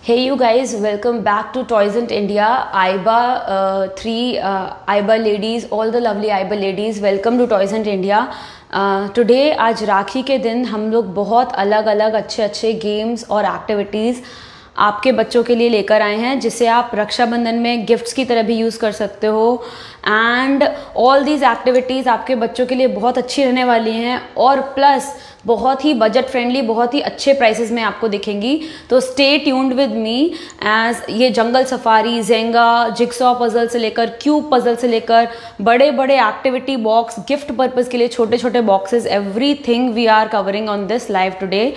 Hey you guys, welcome back to Toys in India. Aiba, three Aiba ladies, all the lovely Aiba ladies, welcome to Toys in India. Today आज राखी के दिन हम लोग बहुत अलग अलग अच्छे गेम्स और एक्टिविटीज़ आपके बच्चों के लिए लेकर आए हैं, जिसे आप रक्षाबंधन में गिफ्ट्स की तरह भी यूज़ कर सकते हो। एंड ऑल दीज एक्टिविटीज़ आपके बच्चों के लिए बहुत अच्छी रहने वाली हैं और प्लस बहुत ही बजट फ्रेंडली, बहुत ही अच्छे प्राइसेस में आपको दिखेंगी। तो stay tuned with me as ये jungle safari, Jenga, jigsaw puzzle से लेकर क्यूब पजल से लेकर बड़े बड़े एक्टिविटी बॉक्स, गिफ्ट पर्पज़ के लिए छोटे छोटे boxes, everything we are covering on this live today.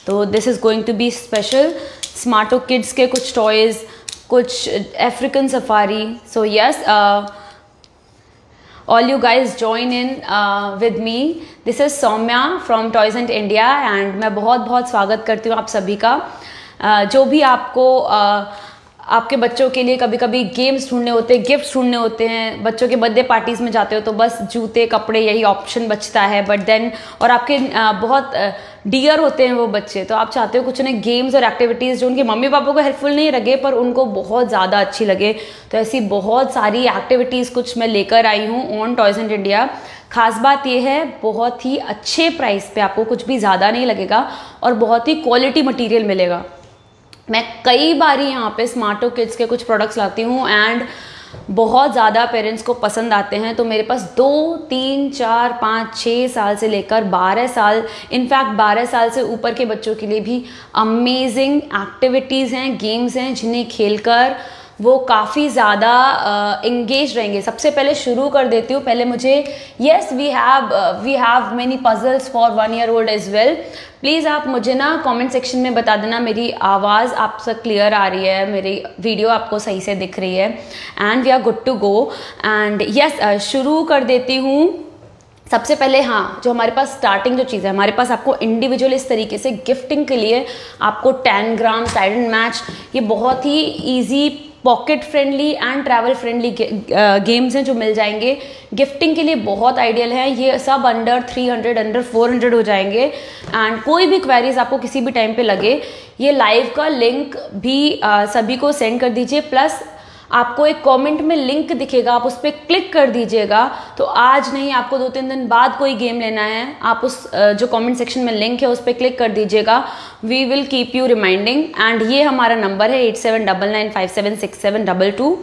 तो this is going to be special. Smarto kids के कुछ टॉयज़, कुछ African safari. So yes, all you guys join in with me. This is Soumya from Toys in India and मैं बहुत स्वागत करती हूँ आप सभी का। जो भी आपको आपके बच्चों के लिए कभी कभी गेम्स ढूंढने होते हैं, गिफ्ट्स ढूंढने होते हैं, बच्चों के बर्थडे पार्टीज़ में जाते हो तो बस जूते कपड़े यही ऑप्शन बचता है। बट देन और आपके बहुत डियर होते हैं वो बच्चे, तो आप चाहते हो कुछ उन्हें गेम्स और एक्टिविटीज़ जो उनके मम्मी पापा को हेल्पफुल नहीं लगे पर उनको बहुत ज़्यादा अच्छी लगे। तो ऐसी बहुत सारी एक्टिविटीज़ कुछ मैं लेकर आई हूँ ऑन टॉयज़ इन इंडिया। खास बात यह है, बहुत ही अच्छे प्राइस पे आपको कुछ भी ज़्यादा नहीं लगेगा और बहुत ही क्वालिटी मटेरियल मिलेगा। मैं कई बार यहाँ पे स्मार्टो किड्स के कुछ प्रोडक्ट्स लाती हूँ एंड बहुत ज़्यादा पेरेंट्स को पसंद आते हैं। तो मेरे पास 2, 3, 4, 5, 6 साल से लेकर 12 साल, इनफैक्ट 12 साल से ऊपर के बच्चों के लिए भी अमेजिंग एक्टिविटीज़ हैं, गेम्स हैं, जिन्हें खेलकर वो काफ़ी ज़्यादा इंगेज रहेंगे। सबसे पहले शुरू कर देती हूँ। पहले मुझे yes we have many puzzles for 1 year old as well. Please आप मुझे ना कमेंट सेक्शन में बता देना मेरी आवाज़ आपसे क्लियर आ रही है, मेरी वीडियो आपको सही से दिख रही है and we are good to go. And yes, शुरू कर देती हूँ। सबसे पहले हाँ, जो हमारे पास स्टार्टिंग जो चीज़ है, हमारे पास आपको इंडिविजुअल इस तरीके से गिफ्टिंग के लिए आपको 10 ग्राम साइड एंड मैच, ये बहुत ही easy, pocket friendly and travel friendly games हैं जो मिल जाएंगे। गिफ्टिंग के लिए बहुत आइडियल है। ये सब अंडर 300, अंडर 400 हो जाएंगे। एंड कोई भी क्वेरीज आपको किसी भी टाइम पे लगे, ये लाइव का लिंक भी सभी को सेंड कर दीजिए। प्लस आपको एक कमेंट में लिंक दिखेगा, आप उस पर क्लिक कर दीजिएगा। तो आज नहीं, आपको 2-3 दिन बाद कोई गेम लेना है, आप उस जो कमेंट सेक्शन में लिंक है उस पर क्लिक कर दीजिएगा। We will keep you reminding. And ये हमारा नंबर है 8799576722।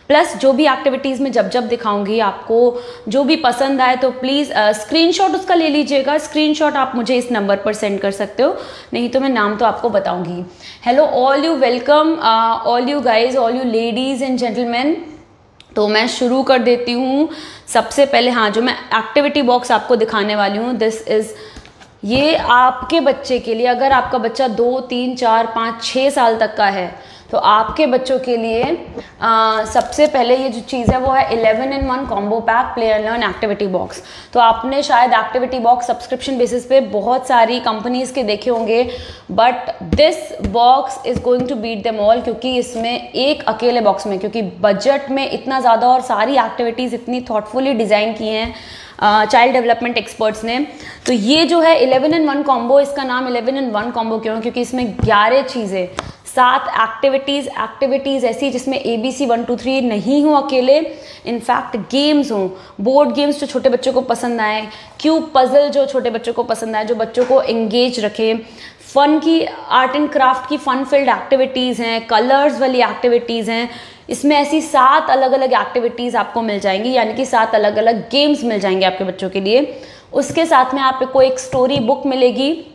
प्लस जो भी एक्टिविटीज़ में जब दिखाऊंगी, आपको जो भी पसंद आए तो प्लीज़ स्क्रीनशॉट उसका ले लीजिएगा। स्क्रीनशॉट आप मुझे इस नंबर पर सेंड कर सकते हो, नहीं तो मैं नाम तो आपको बताऊंगी। Hello all you, welcome all you guys, all you ladies and gentleman. तो मैं शुरू कर देती हूँ। सबसे पहले हाँ, जो मैं एक्टिविटी बॉक्स आपको दिखाने वाली हूँ, दिस इज़, ये आपके बच्चे के लिए, अगर आपका बच्चा 2, 3, 4, 5, 6 साल तक का है तो आपके बच्चों के लिए सबसे पहले ये जो चीज़ है वो है 11-in-1 combo pack play and learn activity box. तो आपने शायद एक्टिविटी बॉक्स सब्सक्रिप्शन बेसिस पे बहुत सारी कंपनीज के देखे होंगे, but this box is going to beat them all, क्योंकि इसमें एक अकेले बॉक्स में, क्योंकि बजट में इतना ज़्यादा और सारी एक्टिविटीज़ इतनी थॉटफुली डिज़ाइन की हैं चाइल्ड डेवलपमेंट एक्सपर्ट्स ने। तो ये जो है 11-in-1 कॉम्बो, इसका नाम 11-in-1 कॉम्बो क्यों? क्योंकि इसमें 11 चीज़ें, 7 एक्टिविटीज़ ऐसी जिसमें ABC 1, 2, 3 नहीं हो अकेले, इनफैक्ट गेम्स हों, बोर्ड गेम्स जो छोटे बच्चों को पसंद आए, क्यूब पजल जो छोटे बच्चों को पसंद आए, जो बच्चों को एंगेज रखे, फन की, आर्ट एंड क्राफ्ट की फन फील्ड एक्टिविटीज़ हैं, कलर्स वाली एक्टिविटीज़ हैं। इसमें ऐसी 7 अलग अलग एक्टिविटीज़ आपको मिल जाएंगी, यानी कि 7 अलग अलग गेम्स मिल जाएंगे आपके बच्चों के लिए। उसके साथ में आपको एक स्टोरी बुक मिलेगी,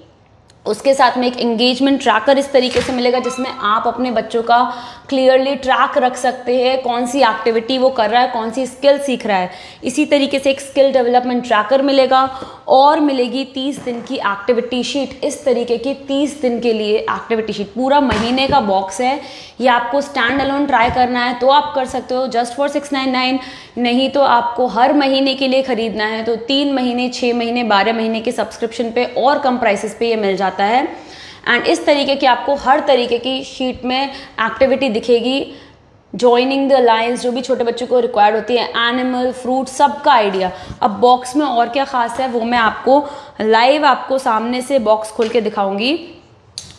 उसके साथ में एक एंगेजमेंट ट्रैकर इस तरीके से मिलेगा जिसमें आप अपने बच्चों का क्लियरली ट्रैक रख सकते हैं, कौन सी एक्टिविटी वो कर रहा है, कौन सी स्किल सीख रहा है। इसी तरीके से एक स्किल डेवलपमेंट ट्रैकर मिलेगा और मिलेगी 30 दिन की एक्टिविटी शीट। इस तरीके की 30 दिन के लिए एक्टिविटी शीट, पूरा महीने का बॉक्स है। ये आपको स्टैंड अलोन ट्राई करना है तो आप कर सकते हो जस्ट फॉर 699, नहीं तो आपको हर महीने के लिए खरीदना है तो 3 महीने, 6 महीने, 12 महीने के सब्सक्रिप्शन पे और कम प्राइसेस पे ये मिल जाता है। एंड इस तरीके की आपको हर तरीके की शीट में एक्टिविटी दिखेगी। जॉइनिंग द लाइन्स जो भी छोटे बच्चों को रिक्वायर्ड होती है, एनिमल, फ्रूट, सबका आइडिया। अब बॉक्स में और क्या खास है वो मैं आपको लाइव आपको सामने से बॉक्स खोल के दिखाऊंगी।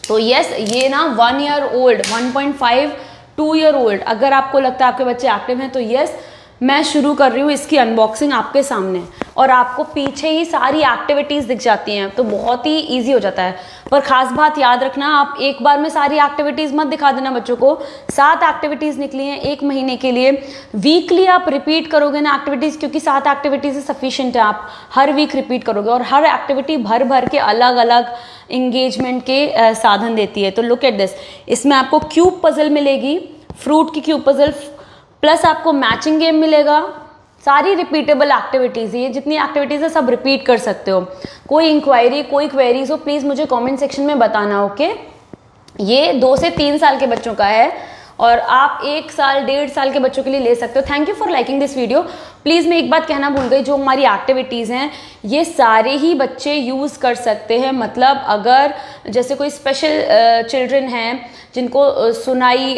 तो यस, ये ना 1 ईयर ओल्ड, 1.5 2 ईयर ओल्ड, अगर आपको लगता है आपके बच्चे एक्टिव हैं तो यस, मैं शुरू कर रही हूँ इसकी अनबॉक्सिंग आपके सामने, और आपको पीछे ही सारी एक्टिविटीज़ दिख जाती हैं, तो बहुत ही इजी हो जाता है। पर ख़ास बात याद रखना, आप एक बार में सारी एक्टिविटीज़ मत दिखा देना बच्चों को। 7 एक्टिविटीज़ निकली हैं 1 महीने के लिए, वीकली आप रिपीट करोगे ना एक्टिविटीज़, क्योंकि 7 एक्टिविटीज़ सफिशिएंट है, आप हर वीक रिपीट करोगे, और हर एक्टिविटी भर भर के अलग अलग इंगेजमेंट के साधन देती है। तो लुक एट दिस, इसमें आपको क्यूब पजल मिलेगी, फ्रूट की क्यूब पजल, प्लस आपको मैचिंग गेम मिलेगा, सारी रिपीटेबल एक्टिविटीज़, ये जितनी एक्टिविटीज़ है सब रिपीट कर सकते हो। कोई इंक्वायरी, कोई क्वेरीज हो, प्लीज़ मुझे कमेंट सेक्शन में बताना, ओके। ये 2 से 3 साल के बच्चों का है, और आप 1 साल 1.5 साल के बच्चों के लिए ले सकते हो। Thank you for liking this video. Please मैं एक बात कहना भूल गई, जो हमारी एक्टिविटीज़ हैं ये सारे ही बच्चे यूज़ कर सकते हैं। मतलब अगर जैसे कोई स्पेशल चिल्ड्रन हैं जिनको सुनाई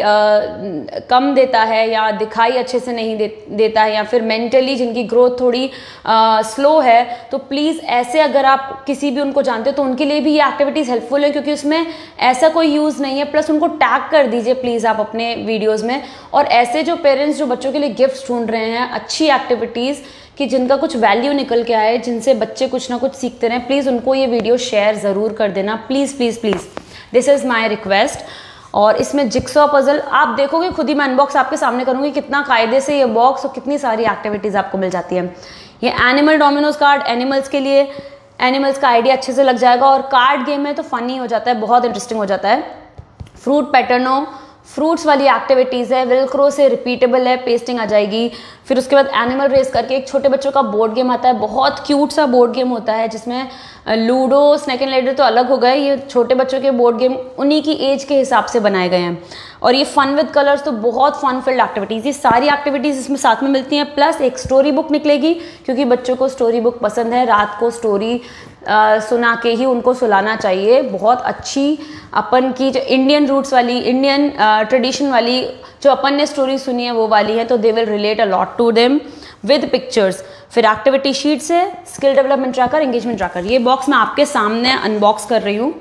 कम देता है, या दिखाई अच्छे से नहीं देता है, या फिर मेंटली जिनकी ग्रोथ थोड़ी स्लो है, तो प्लीज़ ऐसे अगर आप किसी भी उनको जानते हो तो उनके लिए भी ये एक्टिविटीज़ हेल्पफुल है, क्योंकि उसमें ऐसा कोई यूज़ नहीं है। प्लस उनको टैग कर दीजिए प्लीज़ आप अपने वीडियोज़ में। और ऐसे जो पेरेंट्स जो बच्चों के लिए गिफ्ट्स ढूंढ रहे हैं, अच्छी एक्टिविटीज़ कि जिनका कुछ वैल्यू निकल के आए, जिनसे बच्चे कुछ ना कुछ सीखते रहें, प्लीज़ उनको ये वीडियो शेयर ज़रूर कर देना, please please please, this is my request. और इसमें जिक्सॉ पजल आप देखोगे खुद ही, मैं अनबॉक्स आपके सामने करूंगी कितना कायदे से ये बॉक्स और कितनी सारी एक्टिविटीज़ आपको मिल जाती है। ये एनिमल डोमिनोज कार्ड, एनिमल्स के लिए, एनिमल्स का आइडिया अच्छे से लग जाएगा, और कार्ड गेम में तो फनी हो जाता है, बहुत इंटरेस्टिंग हो जाता है। फ्रूट पैटर्नो, फ्रूट्स वाली एक्टिविटीज़ है, वेलक्रो से रिपीटेबल है, पेस्टिंग आ जाएगी। फिर उसके बाद एनिमल रेस करके एक छोटे बच्चों का बोर्ड गेम आता है, बहुत क्यूट सा बोर्ड गेम होता है, जिसमें लूडो, स्नैक एंड लैडर तो अलग हो गए, ये छोटे बच्चों के बोर्ड गेम उन्हीं की एज के हिसाब से बनाए गए हैं। और ये फन विद कलर्स, तो बहुत फन फिल्ड एक्टिविटीज़, ये सारी एक्टिविटीज़ इसमें साथ में मिलती हैं। प्लस एक स्टोरी बुक निकलेगी, क्योंकि बच्चों को स्टोरी बुक पसंद है, रात को स्टोरी सुना के ही उनको सुलाना चाहिए। बहुत अच्छी अपन की जो इंडियन रूट्स वाली, इंडियन ट्रेडिशन वाली जो अपन ने स्टोरी सुनी है वो वाली है, तो they will relate a lot to them with pictures. फिर एक्टिविटी शीट्स है, skill development tracker, engagement tracker. ये बॉक्स मैं आपके सामने अनबॉक्स कर रही हूँ,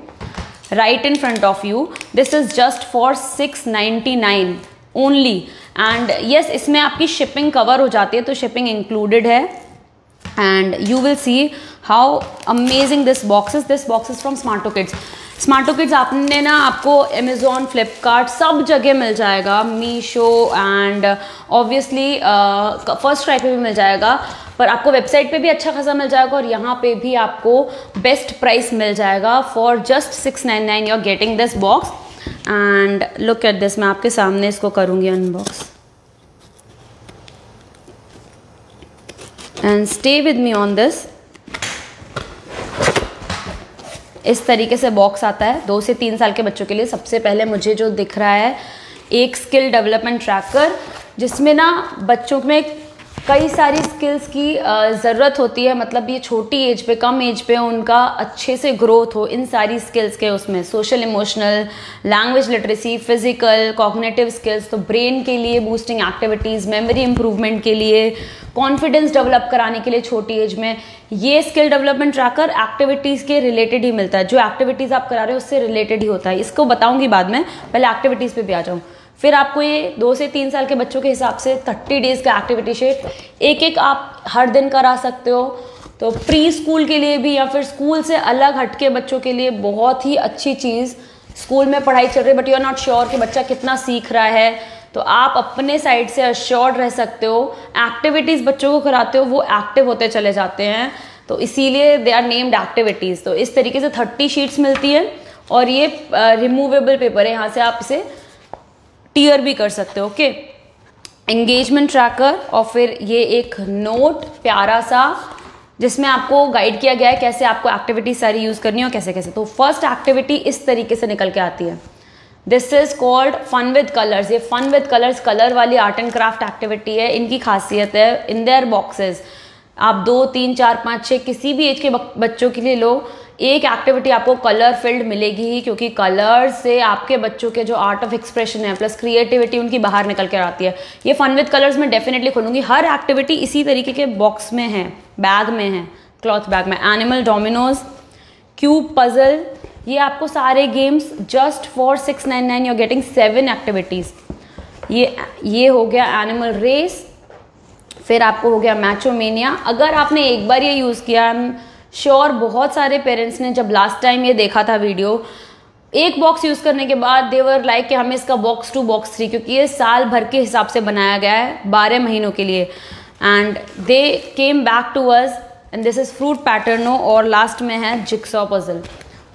right in front of you. This is just for 699 only, and yes, इसमें आपकी शिपिंग कवर हो जाती है, तो शिपिंग इंक्लूडेड है। And you will see how amazing this box is. This box is from Smarto kids. स्मार्टो kids आपने ना, आपको अमेजोन, फ्लिपकार्ट सब जगह मिल जाएगा, Meesho and obviously first cry पे भी मिल जाएगा, पर आपको वेबसाइट पे भी अच्छा खासा मिल जाएगा, और यहाँ पे भी आपको बेस्ट प्राइस मिल जाएगा। For just 699 you are getting this box. And look at this, मैं आपके सामने इसको करूँगी unbox, and stay with me on this. इस तरीके से बॉक्स आता है 2 से 3 साल के बच्चों के लिए। सबसे पहले मुझे जो दिख रहा है, एक स्किल डेवलपमेंट ट्रैकर, जिसमें ना बच्चों में कई सारी स्किल्स की ज़रूरत होती है। मतलब ये छोटी एज पे, कम एज पे उनका अच्छे से ग्रोथ हो इन सारी स्किल्स के, उसमें social, emotional, language literacy, physical, cognitive skills, तो ब्रेन के लिए बूस्टिंग एक्टिविटीज़, मेमोरी इंप्रूवमेंट के लिए, कॉन्फिडेंस डेवलप कराने के लिए छोटी एज में, ये स्किल डेवलपमेंट ट्रैकर एक्टिविटीज़ के रिलेटेड ही मिलता है। जो एक्टिविटीज़ आप करा रहे हो उससे रिलेटेड ही होता है। इसको बताऊंगी बाद में, पहले एक्टिविटीज़ पे भी आ जाऊँ। फिर आपको ये 2 से 3 साल के बच्चों के हिसाब से 30 डेज़ का एक्टिविटी शीट, एक आप हर दिन करा सकते हो। तो प्री स्कूल के लिए भी, या फिर स्कूल से अलग हटके बच्चों के लिए बहुत ही अच्छी चीज़। स्कूल में पढ़ाई चल रही है but you are not sure कि बच्चा कितना सीख रहा है, तो आप अपने साइड से अश्योर्ड रह सकते हो। एक्टिविटीज़ बच्चों को कराते हो, वो एक्टिव होते चले जाते हैं, तो इसीलिए दे आर नेम्ड एक्टिविटीज़। तो इस तरीके से 30 शीट्स मिलती है, और ये रिमूवेबल पेपर है, यहाँ से आप इसे टीयर भी कर सकते हो। ओके, एंगेजमेंट ट्रैकर, और फिर ये एक नोट प्यारा सा, जिसमें आपको गाइड किया गया है कैसे आपको एक्टिविटी सारी यूज़ करनी है और कैसे कैसे। तो फर्स्ट एक्टिविटी इस तरीके से निकल के आती है, this is called fun with colours. ये फन विद कलर्स कलर वाली आर्ट एंड क्राफ्ट एक्टिविटी है। इनकी खासियत है, इन देयर बॉक्सेस आप 2, 3, 4, 5, 6 किसी भी एज के बच्चों के लिए लो, एक एक्टिविटी आपको कलर फील्ड मिलेगी ही, क्योंकि कलर से आपके बच्चों के जो आर्ट ऑफ एक्सप्रेशन है प्लस क्रिएटिविटी उनकी बाहर निकल कर आती है। ये फन विद कलर्स में डेफिनेटली खोलूंगी। हर एक्टिविटी इसी तरीके के बॉक्स में है, बैग में है, क्लॉथ बैग में। एनिमल डोमिनोज, क्यूब पजल, ये आपको सारे games just for 699 you are getting 7 activities. ये हो गया एनिमल रेस, फिर आपको हो गया मैचोमेनिया। अगर आपने एक बार ये यूज़ किया, आई एम श्योर बहुत सारे पेरेंट्स ने जब लास्ट टाइम ये देखा था वीडियो, एक बॉक्स यूज़ करने के बाद देवर लाइक कि हमें इसका बॉक्स 2 बॉक्स 3, क्योंकि ये साल भर के हिसाब से बनाया गया है 12 महीनों के लिए। And they came back to us and this is fruit Patterno, और लास्ट में है जिक्सॉ पजल।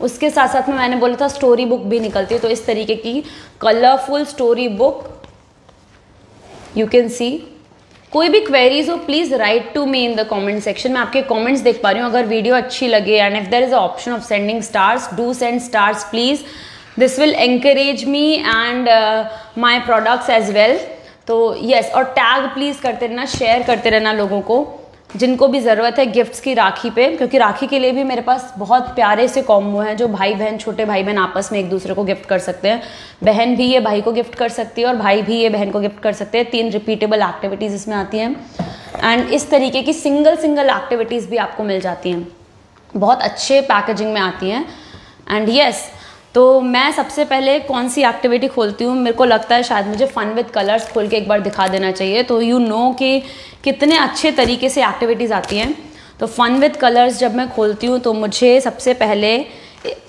उसके साथ साथ में मैंने बोला था स्टोरी बुक भी निकलती है, तो इस तरीके की colourful story book you can see. कोई भी क्वेरीज हो please write to me in the comment section. मैं आपके कमेंट्स देख पा रही हूँ। अगर वीडियो अच्छी लगे and if there is a option of sending stars, do send stars please. This will encourage me and my products as well. तो यस, और टैग प्लीज़ करते रहना, शेयर करते रहना लोगों को जिनको भी ज़रूरत है गिफ्ट्स की राखी पे, क्योंकि राखी के लिए भी मेरे पास बहुत प्यारे से कॉम्बो हैं जो भाई बहन, छोटे भाई बहन आपस में एक दूसरे को गिफ्ट कर सकते हैं। बहन भी ये भाई को गिफ्ट कर सकती है और भाई भी ये बहन को गिफ्ट कर सकते हैं। 3 रिपीटेबल एक्टिविटीज़ इसमें आती हैं एंड इस तरीके की सिंगल एक्टिविटीज़ भी आपको मिल जाती हैं, बहुत अच्छे पैकेजिंग में आती हैं। एंड यस, तो मैं सबसे पहले कौन सी एक्टिविटी खोलती हूँ, मेरे को लगता है शायद मुझे फन विद कलर्स खोल के एक बार दिखा देना चाहिए, तो यू नो कि कितने अच्छे तरीके से एक्टिविटीज़ आती हैं। तो फन विद कलर्स जब मैं खोलती हूँ तो मुझे सबसे पहले,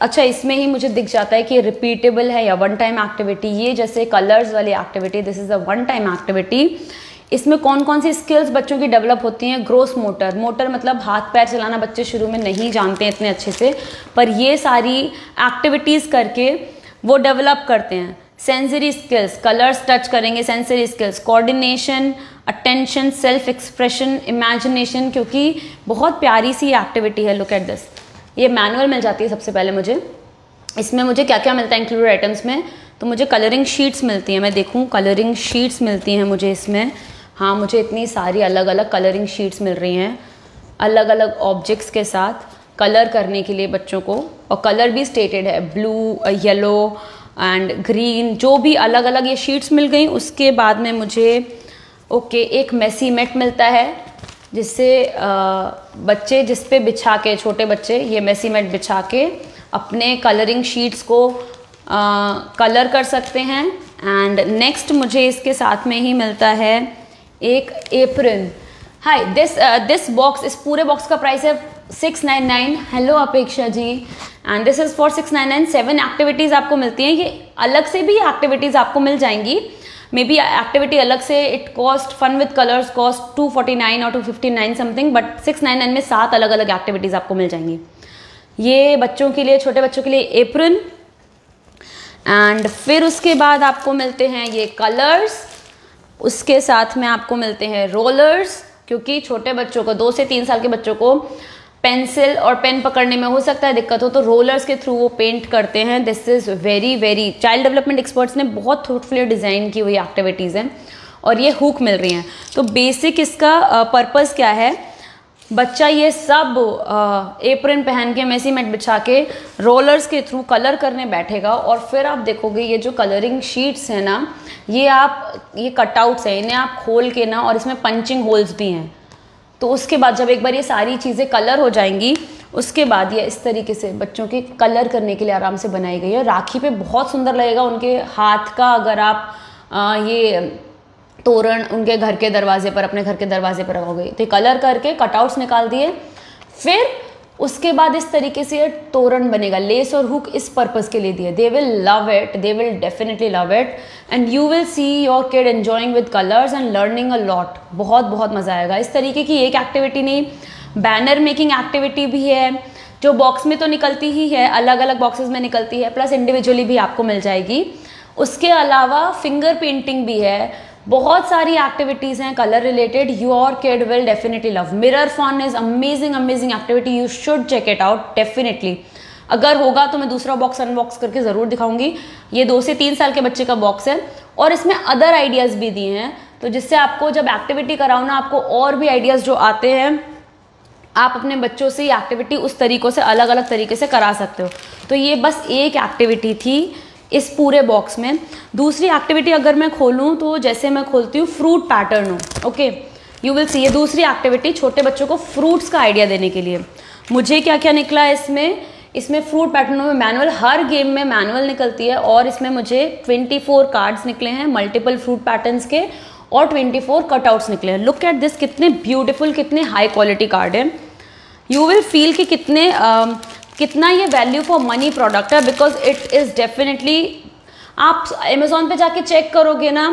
अच्छा इसमें ही मुझे दिख जाता है कि रिपीटेबल है या वन टाइम एक्टिविटी। ये जैसे कलर्स वाली activity, this is a one time activity. इसमें कौन कौन सी स्किल्स बच्चों की डेवलप होती हैं? ग्रोस मोटर, मोटर मतलब हाथ पैर चलाना बच्चे शुरू में नहीं जानते हैं इतने अच्छे से, पर ये सारी एक्टिविटीज़ करके वो डेवलप करते हैं। सेंसरी स्किल्स, कलर्स टच करेंगे, sensory skills, coordination, attention, self expression, imagination, क्योंकि बहुत प्यारी सी एक्टिविटी है। लुक एट दिस, ये मैनुअल मिल जाती है सबसे पहले मुझे। इसमें मुझे क्या क्या मिलता है इंक्लूड आइटम्स में, तो मुझे कलरिंग शीट्स मिलती हैं। मैं देखूँ, कलरिंग शीट्स मिलती हैं मुझे इसमें। हाँ, मुझे इतनी सारी अलग अलग कलरिंग शीट्स मिल रही हैं अलग अलग ऑब्जेक्ट्स के साथ कलर करने के लिए बच्चों को, और कलर भी स्टेटेड है, ब्लू, येलो एंड ग्रीन, जो भी अलग अलग ये शीट्स मिल गई। उसके बाद में मुझे एक मेसी मेट मिलता है, जिससे बच्चे जिस पे बिछा के, छोटे बच्चे ये मेसी मेट बिछा के अपने कलरिंग शीट्स को कलर कर सकते हैं। एंड नेक्स्ट मुझे इसके साथ में ही मिलता है एक एप्रन। हाय, दिस बॉक्स, इस पूरे बॉक्स का प्राइस है 699। Hello Apeksha ji, and this is for 699। 7 activities आपको मिलती हैं। ये अलग से भी एक्टिविटीज़ आपको मिल जाएंगी, मे बी एक्टिविटी अलग से, it cost, fun with colours cost 249 और 259 समथिंग, बट 699 में 7 अलग अलग एक्टिविटीज़ आपको मिल जाएंगी। ये बच्चों के लिए, छोटे बच्चों के लिए एप्रन। एंड फिर उसके बाद आपको मिलते हैं ये कलर्स, उसके साथ में आपको मिलते हैं रोलर्स, क्योंकि छोटे बच्चों को, 2 से 3 साल के बच्चों को पेंसिल और पेन पकड़ने में हो सकता है दिक्कत हो, तो रोलर्स के थ्रू वो पेंट करते हैं। This is very child development experts ने बहुत थॉटफुली डिज़ाइन की हुई एक्टिविटीज़ हैं, और ये हुक मिल रही हैं। तो बेसिक इसका पर्पज़ क्या है, बच्चा ये सब एप्रन पहन के, मेसी मेट बिछा के, रोलर्स के थ्रू कलर करने बैठेगा, और फिर आप देखोगे ये जो कलरिंग शीट्स हैं ना, ये कटआउट्स हैं, इन्हें आप खोल के ना, और इसमें पंचिंग होल्स भी हैं। तो उसके बाद जब एक बार ये सारी चीज़ें कलर हो जाएंगी, उसके बाद ये इस तरीके से बच्चों के कलर करने के लिए आराम से बनाई गई है। राखी पे बहुत सुंदर लगेगा उनके हाथ का, अगर आप ये तोरण उनके घर के दरवाजे पर, अपने घर के दरवाजे पर लगाओगे। तो कलर करके कटआउट्स निकाल दिए, फिर उसके बाद इस तरीके से तोरण बनेगा। लेस और हुक इस पर्पज़ के लिए दिए। They will love it, they will definitely love it, and you will see your kid enjoying with colours and learning a lot. बहुत मज़ा आएगा। इस तरीके की एक एक्टिविटी नहीं, बैनर मेकिंग एक्टिविटी भी है, जो बॉक्स में तो निकलती ही है, अलग अलग बॉक्सेस में निकलती है, प्लस इंडिविजुअली भी आपको मिल जाएगी। उसके अलावा फिंगर पेंटिंग भी है, बहुत सारी एक्टिविटीज़ हैं colour related. Your kid will definitely love. Mirror fun is amazing activity, you should check it out definitely. अगर होगा तो मैं दूसरा बॉक्स अनबॉक्स करके ज़रूर दिखाऊंगी। ये 2 से 3 साल के बच्चे का बॉक्स है, और इसमें अदर आइडियाज़ भी दिए हैं, तो जिससे आपको जब एक्टिविटी कराओ ना, आपको और भी आइडियाज़ जो आते हैं, आप अपने बच्चों से ये एक्टिविटी उस तरीक़ों से, अलग अलग तरीके से करा सकते हो। तो ये बस एक एक्टिविटी थी इस पूरे बॉक्स में। दूसरी एक्टिविटी अगर मैं खोलूँ, तो जैसे मैं खोलती हूँ fruit pattern, okay, you will सी, ये दूसरी एक्टिविटी छोटे बच्चों को फ्रूट्स का आइडिया देने के लिए। मुझे क्या क्या निकला इसमें, इसमें फ्रूट पैटर्नों में मैनुअल, हर गेम में मैनुअल निकलती है और इसमें मुझे 24 कार्ड्स निकले हैं मल्टीपल फ्रूट पैटर्न्स के और 24 कटआउट्स निकले हैं। लुक एट दिस, कितने ब्यूटीफुल, कितने हाई क्वालिटी कार्ड हैं। यू विल फील कि कितना ये वैल्यू फॉर मनी प्रोडक्ट है, बिकॉज इट इज़ डेफिनेटली, आप अमेजोन पे जाके चेक करोगे ना,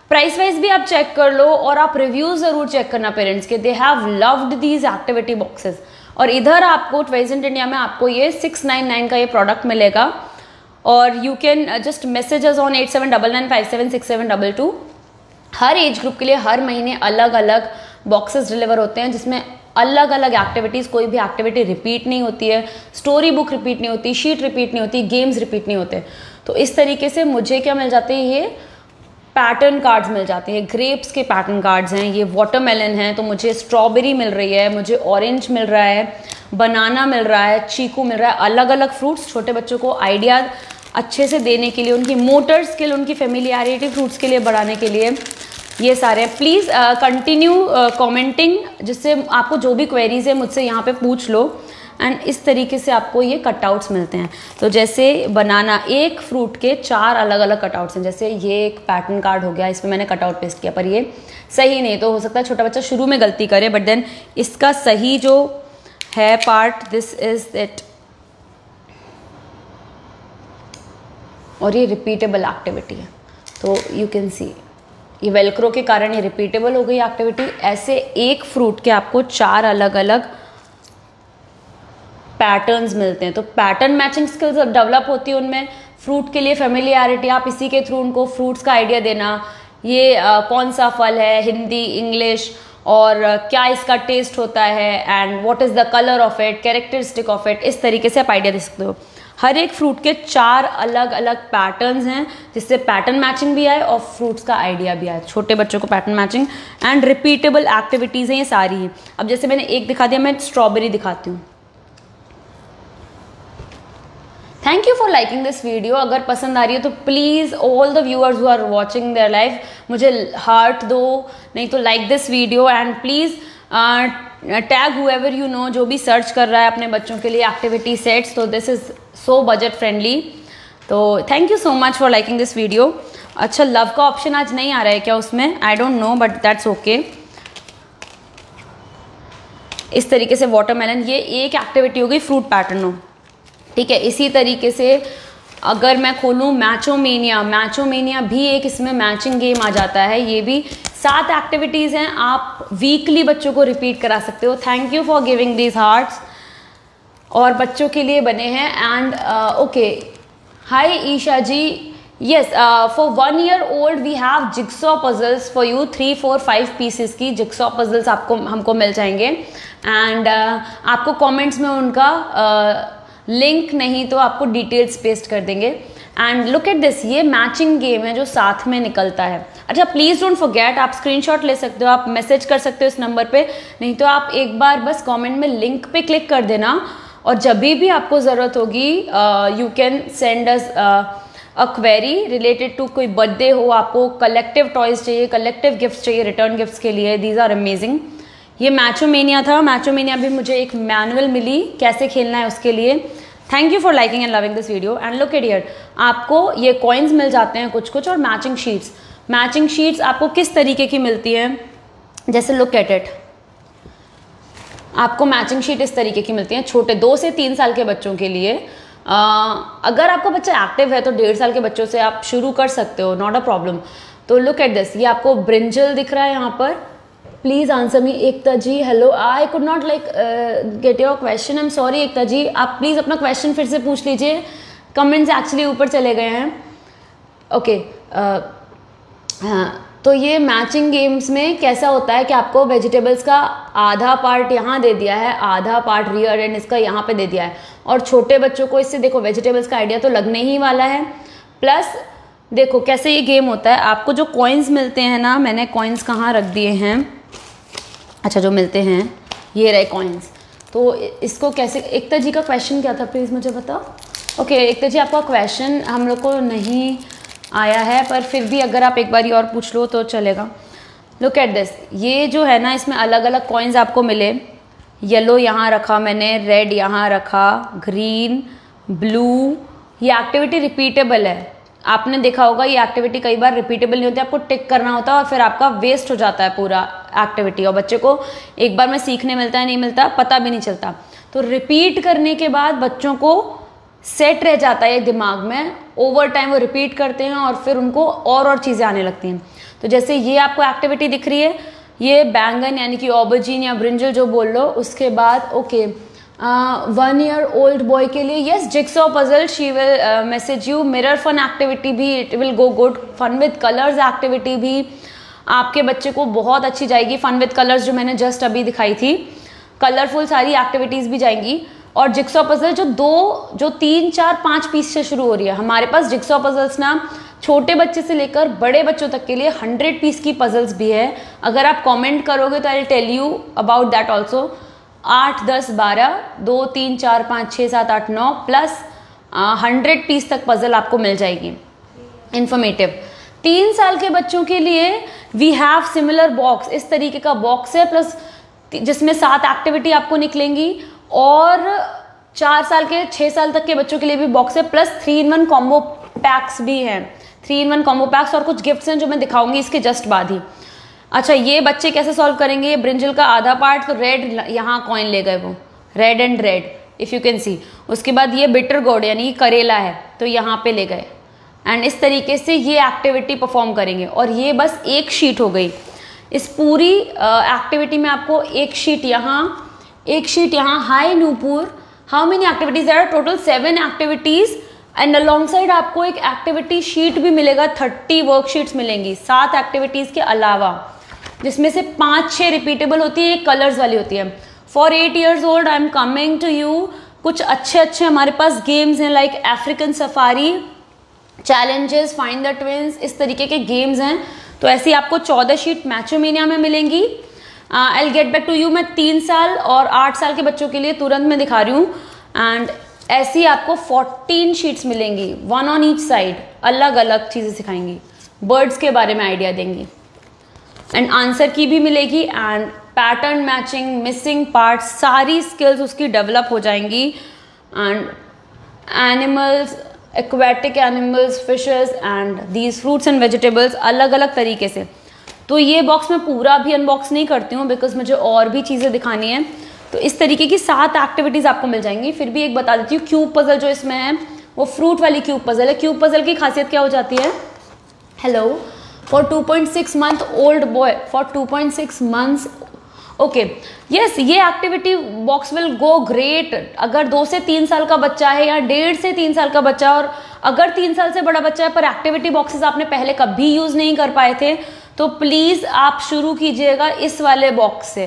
प्राइस वाइज भी आप चेक कर लो और आप रिव्यूज जरूर चेक करना पेरेंट्स के, they have loved these activity boxes. और इधर आपको ट्वेजेंट इंडिया में आपको ये 699 का ये प्रोडक्ट मिलेगा और you can just messages on 8799576722। Her age group के लिए हर महीने अलग अलग बॉक्सेस डिलीवर होते हैं जिसमें अलग अलग एक्टिविटीज़, कोई भी एक्टिविटी रिपीट नहीं होती है, स्टोरी बुक रिपीट नहीं होती, शीट रिपीट नहीं होती, गेम्स रिपीट नहीं होते। तो इस तरीके से मुझे क्या मिल जाते हैं, ये पैटर्न कार्ड्स मिल जाते हैं। ग्रेप्स के पैटर्न कार्ड्स हैं, ये वाटरमेलन है तो मुझे स्ट्रॉबेरी मिल रही है, मुझे ऑरेंज मिल रहा है, बनाना मिल रहा है, चीकू मिल रहा है। अलग अलग फ्रूट्स छोटे बच्चों को आइडिया अच्छे से देने के लिए, उनकी मोटर स्किल, उनकी फेमिलियरिटी फ्रूट्स के लिए बढ़ाने के लिए ये सारे हैं। प्लीज़ कंटिन्यू कमेंटिंग, जिससे आपको जो भी क्वेरीज है मुझसे यहाँ पे पूछ लो। एंड इस तरीके से आपको ये कटआउट्स मिलते हैं। तो जैसे बनाना, एक फ्रूट के 4 अलग अलग कटआउट्स हैं। जैसे ये एक पैटर्न कार्ड हो गया, इसमें मैंने कटआउट पेस्ट किया, पर ये सही नहीं, तो हो सकता है छोटा बच्चा शुरू में गलती करे, बट देन इसका सही जो है पार्ट, दिस इज इट। और ये रिपीटेबल एक्टिविटी है, तो यू कैन सी ये वेलक्रो के कारण ये रिपीटेबल हो गई एक्टिविटी। ऐसे एक फ्रूट के आपको 4 अलग अलग पैटर्न्स मिलते हैं, तो पैटर्न मैचिंग स्किल्स डेवलप होती है उनमें। फ्रूट के लिए फेमिलियरिटी, आप इसी के थ्रू उनको फ्रूट्स का आइडिया देना, ये कौन सा फल है, हिंदी, इंग्लिश, और क्या इसका टेस्ट होता है, and what is the colour of it, characteristic of it, इस तरीके से आप आइडिया दे सकते हो। हर एक फ्रूट के 4 अलग अलग पैटर्न्स हैं, जिससे पैटर्न मैचिंग भी आए और फ्रूट्स का आइडिया भी आए। छोटे बच्चों को pattern matching and repeatable activities हैं ये सारी हैं। अब जैसे मैंने एक दिखा दिया, मैं स्ट्रॉबेरी दिखाती हूँ। Thank you for liking this video. अगर पसंद आ रही है तो please all the viewers who are watching there live, मुझे हार्ट दो, नहीं तो like this video, and please tag whoever you know जो भी सर्च कर रहा है अपने बच्चों के लिए एक्टिविटी सेट्स। तो this is so budget friendly. तो thank you so much for liking this video. अच्छा, लव का ऑप्शन आज नहीं आ रहा है क्या उसमें? I don't know, but that's okay. इस तरीके से वाटरमेलन, ये एक एक्टिविटी हो गई फ्रूट पैटर्नों, ठीक है। इसी तरीके से अगर मैं खोलूँ मैचोमेनिया, मैचोमेनिया भी एक इसमें मैचिंग गेम आ जाता है। ये भी 7 एक्टिविटीज़ हैं, आप वीकली बच्चों को रिपीट करा सकते हो। Thank you for giving these hearts, और बच्चों के लिए बने हैं। And okay, hi Isha ji, yes, for 1 year old we have jigsaw puzzles for you, 3, 4, 5 pieces की जिक्सॉ पजल्स आपको हमको मिल जाएंगे। एंड आपको कमेंट्स में उनका लिंक नहीं तो आपको डिटेल्स पेस्ट कर देंगे। एंड लुक एट दिस, ये मैचिंग गेम है जो साथ में निकलता है। अच्छा, प्लीज़ डोंट फॉरगेट, आप स्क्रीनशॉट ले सकते हो, आप मैसेज कर सकते हो इस नंबर पे, नहीं तो आप एक बार बस कमेंट में लिंक पे क्लिक कर देना, और जब भी आपको ज़रूरत होगी you can send us a query related to, कोई बर्थडे हो, आपको कलेक्टिव टॉयज़ चाहिए, कलेक्टिव गिफ्ट्स चाहिए रिटर्न गिफ्ट्स के लिए, दीज आर अमेजिंग। ये मैचोमेनिया था, मैचोमेनिया भी मुझे एक मैनुअल मिली कैसे खेलना है उसके लिए। Thank you for liking and loving this video. And look at here, आपको ये कॉइन्स मिल जाते हैं कुछ कुछ, और मैचिंग शीट्स। मैचिंग शीट्स आपको किस तरीके की मिलती है, जैसे लुक एट इट, आपको मैचिंग शीट इस तरीके की मिलती हैं छोटे 2 से 3 साल के बच्चों के लिए। अगर आपका बच्चा एक्टिव है तो 1.5 साल के बच्चों से आप शुरू कर सकते हो, नॉट अ प्रॉब्लम। तो लुक एट दिस, ये आपको ब्रिंजल दिख रहा है यहाँ पर। Please answer me. Ekta ji, hello, I could not get your question, I am sorry Ekta ji, आप प्लीज़ अपना क्वेश्चन फिर से पूछ लीजिए, कमेंट्स एक्चुअली ऊपर चले गए हैं। ओके, हाँ, तो ये मैचिंग गेम्स में कैसा होता है कि आपको वेजिटेबल्स का आधा पार्ट यहाँ दे दिया है, आधा पार्ट रियर एंड इसका यहाँ पे दे दिया है, और छोटे बच्चों को इससे देखो वेजिटेबल्स का आइडिया तो लगने ही वाला है। प्लस देखो कैसे ये गेम होता है, आपको जो कॉइन्स मिलते हैं ना, मैंने कॉइन्स कहाँ रख दिए हैं, अच्छा जो मिलते हैं ये रहे कॉइन्स। तो इसको कैसे, एकता जी का क्वेश्चन क्या था प्लीज़ मुझे बताओ। ओके एकता जी, आपका क्वेश्चन हम लोग को नहीं आया है, पर फिर भी अगर आप एक बारी और पूछ लो तो चलेगा। लुक एट दिस, ये जो है ना, इसमें अलग अलग कॉइन्स आपको मिले। येलो यहाँ रखा मैंने, रेड यहाँ रखा, ग्रीन, ब्लू, ये एक्टिविटी रिपीटेबल है। आपने देखा होगा ये एक्टिविटी कई बार रिपीटेबल नहीं होती, आपको टिक करना होता है और फिर आपका वेस्ट हो जाता है पूरा एक्टिविटी, और बच्चे को एक बार में सीखने मिलता है नहीं मिलता पता भी नहीं चलता। तो रिपीट करने के बाद बच्चों को सेट रह जाता है दिमाग में, ओवर टाइम वो रिपीट करते हैं और फिर उनको और चीज़ें आने लगती हैं। तो जैसे ये आपको एक्टिविटी दिख रही है, ये बैंगन यानी कि ऑबर्जीन या ब्रिंजल जो बोल लो, उसके बाद ओके 1 year old बॉय के लिए yes jigsaw puzzle, she will message you. Mirror fun activity भी it will go good. Fun with colours activity भी आपके बच्चे को बहुत अच्छी जाएगी। फन विद कलर्स जो मैंने जस्ट अभी दिखाई थी, कलरफुल सारी एक्टिविटीज़ भी जाएंगी। और जिक्सॉ पजल जो 3, 4, 5 पीस से शुरू हो रही है, हमारे पास जिक्सॉ पजल्स ना छोटे बच्चे से लेकर बड़े बच्चों तक के लिए 100 पीस की पजल्स भी है। अगर आप कमेंट करोगे तो I will tell you about that also. 8, 10, 12, 2, 3, 4, 5, 6, 7, 8, 9 plus 100 piece तक पजल आपको मिल जाएगी इंफॉर्मेटिव। 3 साल के बच्चों के लिए वी हैव सिमिलर बॉक्स, इस तरीके का बॉक्स है, प्लस जिसमें 7 एक्टिविटी आपको निकलेंगी। और 4 साल के 6 साल तक के बच्चों के लिए भी बॉक्स है, प्लस 3-in-1 कॉम्बो पैक्स भी हैं। 3-in-1 कॉम्बो पैक्स और कुछ गिफ्ट्स हैं जो मैं दिखाऊंगी इसके जस्ट बाद ही। अच्छा, ये बच्चे कैसे सॉल्व करेंगे? ये ब्रिंजल का आधा पार्ट, तो रेड यहाँ कॉइन ले गए वो, red and red if you can सी। उसके बाद ये बिटर गोड यानी करेला है तो यहाँ पे ले गए, एंड इस तरीके से ये एक्टिविटी परफॉर्म करेंगे। और ये बस एक शीट हो गई। इस पूरी एक्टिविटी में आपको एक शीट यहाँ। Hi Nupur, how many activities? There are total 7 activities and along side आपको एक एक्टिविटी शीट भी मिलेगा। 30 वर्कशीट्स मिलेंगी 7 एक्टिविटीज के अलावा, जिसमें से 5-6 रिपीटेबल होती है, एक कलर्स वाली होती है। For 8 years old I am coming to you. कुछ अच्छे हमारे पास गेम्स हैं like African safari, challenges, find the twins, इस तरीके के गेम्स हैं। तो ऐसी आपको 14 शीट मैचोमेनिया में मिलेंगी। I will get back to you. मैं 3 साल और 8 साल के बच्चों के लिए तुरंत में दिखा रही हूँ। एंड ऐसी आपको 14 शीट्स मिलेंगी, 1 on each साइड, अलग अलग चीज़ें सिखाएंगी, बर्ड्स के बारे में आइडिया देंगी, एंड आंसर की भी मिलेगी, and pattern matching, missing parts, सारी स्किल्स उसकी डेवलप हो जाएंगी। And animals, aquatic animals, fishes and these fruits and vegetables, अलग अलग तरीके से। तो ये बॉक्स मैं पूरा भी अनबॉक्स नहीं करती हूँ बिकॉज मुझे और भी चीज़ें दिखानी है। तो इस तरीके की 7 एक्टिविटीज़ आपको मिल जाएंगी। फिर भी एक बता देती हूँ, क्यूब पजल जो इसमें है वो फ्रूट वाली क्यूब पजल है। क्यूब पजल की खासियत क्या हो जाती है? Hello, for 2.6 month old boy, for 2.6 months, okay yes, ये activity box will go great अगर 2 से 3 साल का बच्चा है या 1.5 से 3 साल का बच्चा, और अगर 3 साल से बड़ा बच्चा है पर एक्टिविटी बॉक्सेस आपने पहले कभी यूज़ नहीं कर पाए थे, तो प्लीज़ आप शुरू कीजिएगा इस वाले बॉक्स से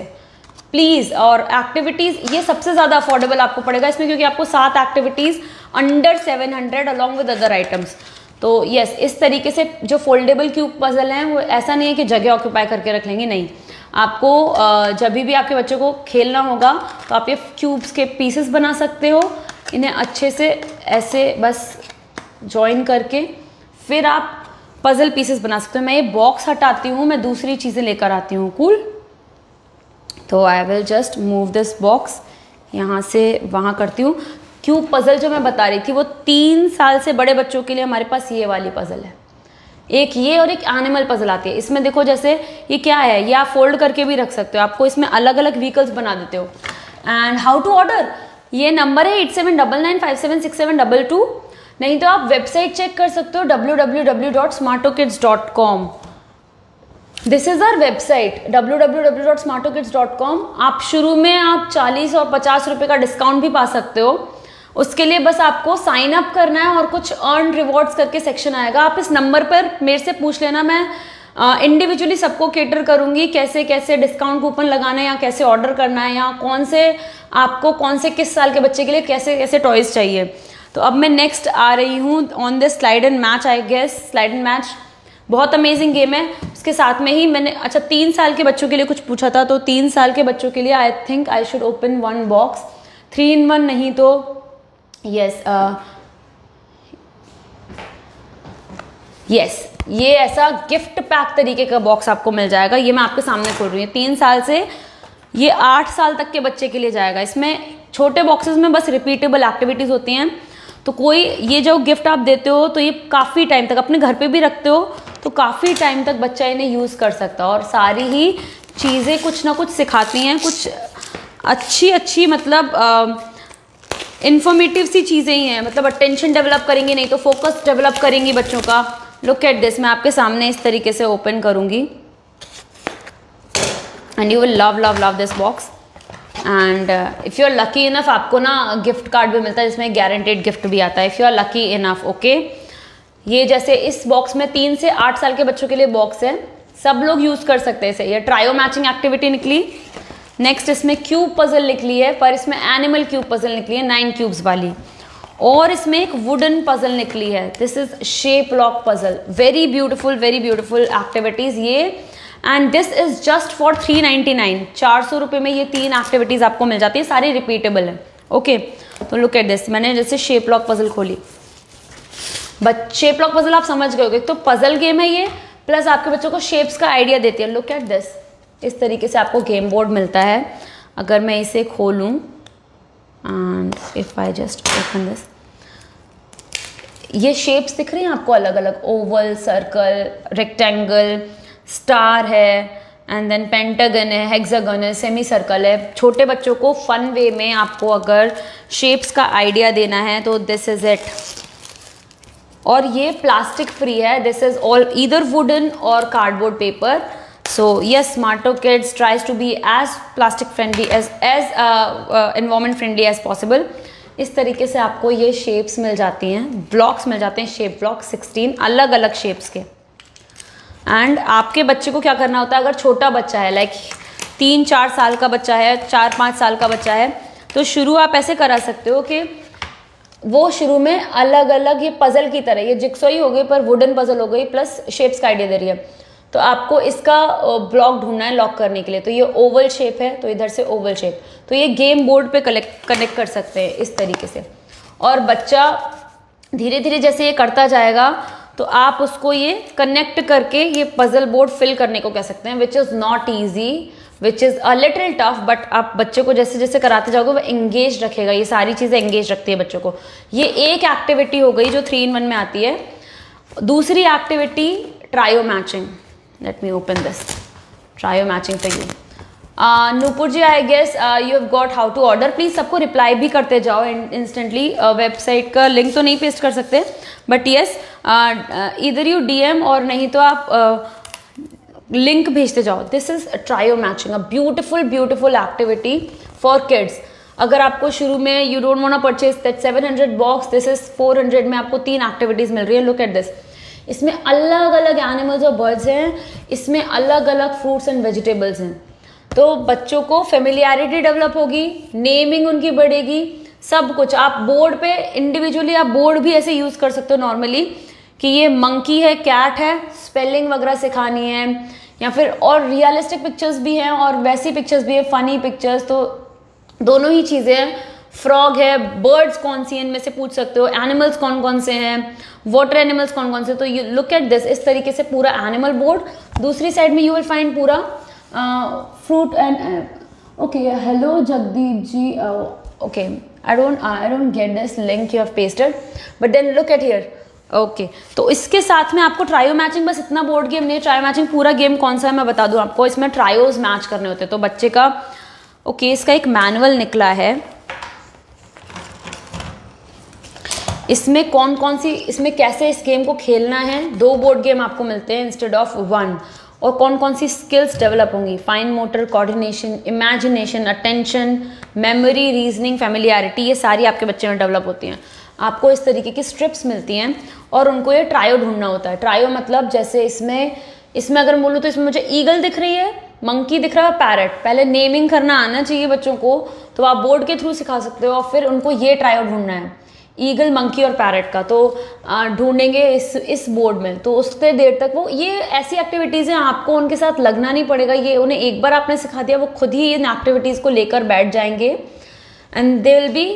प्लीज़। और एक्टिविटीज़ ये सबसे ज़्यादा अफोर्डेबल आपको पड़ेगा इसमें, क्योंकि आपको 7 activities under 700 along with other items. तो यस, इस तरीके से जो फोल्डेबल क्यूब पजल हैं वो ऐसा नहीं है कि जगह ऑक्यूपाई करके रख लेंगे, नहीं। आपको जब भी आपके बच्चे को खेलना होगा तो आप ये क्यूब्स के पीसेस बना सकते हो, इन्हें अच्छे से ऐसे बस जॉइन करके फिर आप पजल पीसेस बना सकते हो। मैं ये बॉक्स हटाती हूँ, मैं दूसरी चीज़ें लेकर आती हूँ। कूल। तो I will just move this box, यहाँ से वहाँ करती हूँ। क्यूब पजल जो मैं बता रही थी वो 3 साल से बड़े बच्चों के लिए हमारे पास ये वाली पजल है, एक ये और एक एनिमल पजल आती है। इसमें देखो जैसे ये क्या है, ये आप फोल्ड करके भी रख सकते हो, आपको इसमें अलग अलग व्हीकल्स बना देते हो। एंड हाउ टू ऑर्डर, ये नंबर है 8799576722, नहीं तो आप वेबसाइट चेक कर सकते हो www.smartokids.com। This is our website www.smartokids.com। आप शुरू में आप 40 और 50 रुपये का डिस्काउंट भी पा सकते हो। उसके लिए बस आपको साइन अप करना है और कुछ अर्न रिवॉर्ड्स करके सेक्शन आएगा। आप इस नंबर पर मेरे से पूछ लेना, मैं इंडिविजुअली सबको केटर करूंगी कैसे कैसे डिस्काउंट कूपन लगाना है या कैसे ऑर्डर करना है या कौन से आपको कौन से किस साल के बच्चे के लिए कैसे कैसे टॉयज चाहिए। तो अब मैं नेक्स्ट आ रही हूँ on this slide and match, I guess slide and match बहुत अमेजिंग गेम है। उसके साथ में ही मैंने 3 साल के बच्चों के लिए कुछ पूछा था, तो 3 साल के बच्चों के लिए I think I should open 1 box, 3 in 1 नहीं तो यस ये ऐसा गिफ्ट पैक तरीके का बॉक्स आपको मिल जाएगा। ये मैं आपके सामने खोल रही हूँ। 3 साल से ये 8 साल तक के बच्चे के लिए जाएगा। इसमें छोटे बॉक्सेस में बस रिपीटेबल एक्टिविटीज होती हैं। तो कोई ये जो गिफ्ट आप देते हो तो ये काफ़ी टाइम तक अपने घर पे भी रखते हो तो काफ़ी टाइम तक बच्चा इन्हें यूज़ कर सकता है। और सारी ही चीज़ें कुछ ना कुछ सिखाती हैं, कुछ अच्छी मतलब इन्फॉर्मेटिव सी चीज़ें ही हैं, मतलब अटेंशन डेवलप करेंगी, नहीं तो फोकस डेवलप करेंगी बच्चों का। लुक एट दिस, मैं आपके सामने इस तरीके से ओपन करूँगी and you will love love love this box. And if you are lucky enough, आपको ना गिफ्ट कार्ड भी मिलता है जिसमें गारंटेड गिफ्ट भी आता है, if you are lucky enough. Okay, ये जैसे इस बॉक्स में 3 से 8 साल के बच्चों के लिए बॉक्स है, सब लोग यूज़ कर सकते हैं इसे। ये ट्रायो मैचिंग एक्टिविटी निकली। नेक्स्ट इसमें क्यूब पजल निकली है, पर इसमें एनिमल क्यूब पजल निकली है 9 क्यूब्स वाली। और इसमें एक वुडन पजल निकली है, this is shape lock puzzle. Very beautiful activities ये। And this is just for 399, 400 रुपये में ये 3 एक्टिविटीज़ आपको मिल जाती है, सारी रिपीटेबल है। ओके, तो लुक एट दिस, मैंने जैसे शेप लॉक पजल खोली, शेप लॉक पजल आप समझ गए होंगे, तो पजल गेम है ये, प्लस आपके बच्चों को शेप्स का आइडिया देती है। लुक एट दिस, इस तरीके से आपको गेम बोर्ड मिलता है। अगर मैं इसे खोलूं and if I just open this, ये शेप्स दिख रही हैं आपको अलग अलग, ओवल, सर्कल, रेक्टेंगल, स्टार है, एंड देन पेंटागन है, हेक्सागन है, सेमी सर्कल है। छोटे बच्चों को फन वे में आपको अगर शेप्स का आइडिया देना है तो दिस इज इट। और ये प्लास्टिक फ्री है, this is all either wooden और cardboard paper. So yes, Smarto Kids tries to be as plastic friendly as environment friendly as possible। इस तरीके से आपको ये शेप्स मिल जाती हैं, ब्लॉक्स मिल जाते हैं, शेप ब्लॉक 16 अलग अलग शेप्स के। एंड आपके बच्चे को क्या करना होता है, अगर छोटा बच्चा है लाइक 3-4 साल का बच्चा है, 4-5 साल का बच्चा है, तो शुरू आप ऐसे करा सकते हो कि वो शुरू में अलग अलग, ये पजल की तरह, ये जिक्सो ही हो गई पर वुडन पजल हो गई प्लस शेप्स का आइडिया दे रही है। तो आपको इसका ब्लॉक ढूंढना है लॉक करने के लिए। तो ये ओवल शेप है, तो इधर से ओवल शेप, तो ये गेम बोर्ड पे कनेक्ट कर सकते हैं इस तरीके से। और बच्चा धीरे धीरे जैसे ये करता जाएगा तो आप उसको ये कनेक्ट करके ये पजल बोर्ड फिल करने को कह सकते हैं, which is not easy, which is a little tough, but आप बच्चे को जैसे जैसे कराते जाओगे वो एंगेज रखेगा। ये सारी चीज़ें एंगेज रखती है बच्चों को। ये एक एक्टिविटी हो गई जो 3 in 1 में आती है। दूसरी activity trio matching. Let me open this. Trio matching for you. Nupur ji, I guess you have got how to order. Please सबको रिप्लाई भी करते जाओ इंस्टेंटली। वेबसाइट का लिंक तो नहीं पेस्ट कर सकते, बट येस इधर यू DM और नहीं तो आप लिंक भेजते जाओ। This is trio matching, a beautiful activity for kids. अगर आपको शुरू में you don't want to purchase that 700 box, this is 400 में आपको 3 एक्टिविटीज़ मिल रही है। लुक एट दिस, इसमें अलग अलग एनिमल्स और बर्ड्स हैं, इसमें अलग अलग फ्रूट्स एंड वेजिटेबल्स हैं। तो बच्चों को फेमिलियरिटी डेवलप होगी, नेमिंग उनकी बढ़ेगी, सब कुछ। आप बोर्ड पे इंडिविजुअली आप बोर्ड भी ऐसे यूज कर सकते हो नॉर्मली कि ये मंकी है, कैट है, स्पेलिंग वगैरह सिखानी है, या फिर और रियलिस्टिक पिक्चर्स भी हैं और वैसी पिक्चर्स भी है, फनी पिक्चर्स, तो दोनों ही चीज़ें हैं। फ्रॉग है, बर्ड्स कौन सी हैं इनमें से पूछ सकते हो, एनिमल्स कौन कौन से हैं, वाटर एनिमल्स कौन कौन से। तो यू लुक एट दिस, इस तरीके से पूरा एनिमल बोर्ड। दूसरी साइड में यू विल फाइंड पूरा fruit and okay. Hello Jagdeep ji, okay, I don't get this link you have pasted, but then look at here. Okay, तो इसके साथ में आपको ट्रायो मैचिंग, बस इतना बोर्ड गेम नहीं, ट्रायो मैचिंग पूरा गेम कौन सा है मैं बता दूं आपको। इसमें ट्रायोज मैच करने होते हैं। तो बच्चे का ओके, इसका एक मैनुअल निकला है, इसमें कौन कौन सी, इसमें कैसे इस गेम को खेलना है। 2 बोर्ड गेम आपको मिलते हैं इंस्टेड ऑफ 1, और कौन कौन सी स्किल्स डेवलप होंगी, fine motor, coordination, imagination, attention, memory, reasoning, familiarity, ये सारी आपके बच्चे में डेवलप होती हैं। आपको इस तरीके की स्ट्रिप्स मिलती हैं और उनको ये ट्रायो ढूंढना होता है। ट्रायो मतलब जैसे इसमें अगर बोलूँ तो इसमें मुझे ईगल दिख रही है, मंकी दिख रहा है, पैरट। पहले नेमिंग करना आना चाहिए बच्चों को, तो आप बोर्ड के थ्रू सिखा सकते हो, और फिर उनको ये ट्रायो ढूंढना है, ईगल, मंकी और पैरट का। तो ढूंढेंगे इस बोर्ड में, तो उससे देर तक वो, ये ऐसी एक्टिविटीज़ हैं आपको उनके साथ लगना नहीं पड़ेगा। ये उन्हें एक बार आपने सिखा दिया, वो खुद ही इन एक्टिविटीज़ को लेकर बैठ जाएंगे एंड दे विल बी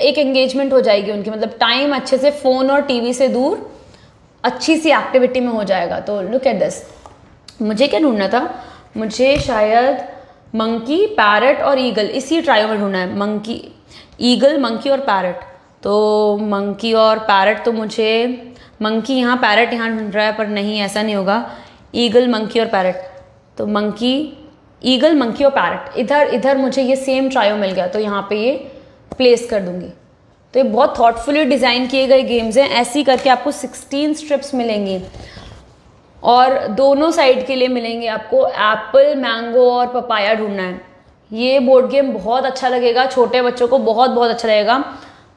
एक एंगेजमेंट हो जाएगी उनकी, मतलब टाइम अच्छे से फ़ोन और टीवी से दूर अच्छी सी एक्टिविटी में हो जाएगा। तो लुक एट दिस, मुझे क्या ढूंढना था, मुझे शायद मंकी, पैरट और ईगल, इसी ट्रायो में ढूंढना है। मंकी, ईगल, मंकी और पैरट। तो मंकी और पैरट, तो मुझे मंकी यहाँ पैरट यहाँ ढूंढ रहा है, पर नहीं, ऐसा नहीं होगा। ईगल, मंकी और पैरट, तो मंकी, ईगल, मंकी और पैरट, इधर मुझे ये सेम ट्रायो मिल गया, तो यहाँ पे ये प्लेस कर दूंगी। तो ये बहुत थॉटफुली डिज़ाइन किए गए गेम्स हैं। ऐसे ही करके आपको 16 स्ट्रिप्स मिलेंगी और दोनों साइड के लिए मिलेंगे आपको। एप्पल, मैंगो और पपाया ढूंढना है। ये बोर्ड गेम बहुत अच्छा लगेगा, छोटे बच्चों को बहुत अच्छा लगेगा।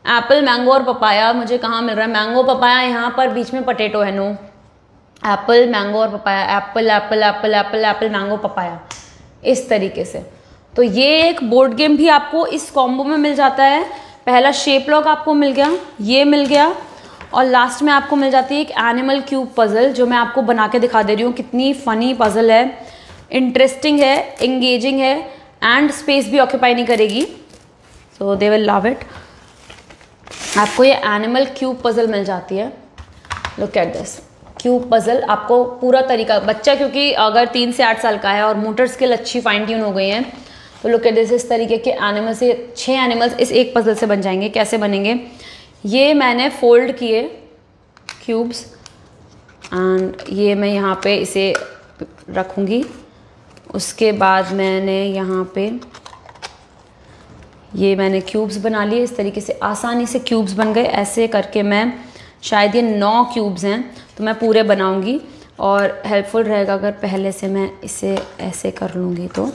एप्पल, मैंगो और पपाया मुझे कहाँ मिल रहा है? मैंगो, पपाया यहाँ पर, बीच में पटेटो है। नो, एप्पल, मैंगो और papaya, Apple Apple Apple Apple Apple mango papaya, इस तरीके से। तो ये एक बोर्ड गेम भी आपको इस कॉम्बो में मिल जाता है। पहला शेप लॉक आपको मिल गया, ये मिल गया, और लास्ट में आपको मिल जाती है एक एनिमल क्यूब पजल, जो मैं आपको बना के दिखा दे रही हूँ। कितनी फनी पजल है, इंटरेस्टिंग है, एंगेजिंग है, एंड स्पेस भी ऑक्यूपाई नहीं करेगी। सो दे विल लव इट। आपको ये एनिमल क्यूब पजल मिल जाती है। Look at this cube puzzle. आपको पूरा तरीका, बच्चा क्योंकि अगर 3 से 8 साल का है और मोटर स्किल अच्छी फाइन ट्यून हो गई है, तो लुक एट दिस, इस तरीके के एनिमल से 6 एनिमल्स इस एक पजल से बन जाएंगे। कैसे बनेंगे? ये मैंने फोल्ड किए क्यूब्स, एंड ये मैं यहाँ पे इसे रखूँगी। उसके बाद मैंने यहाँ पे ये मैंने क्यूब्स बना लिए। इस तरीके से आसानी से क्यूब्स बन गए। ऐसे करके मैं, शायद ये 9 क्यूब्स हैं, तो मैं पूरे बनाऊँगी, और हेल्पफुल रहेगा अगर पहले से मैं इसे ऐसे कर लूँगी। तो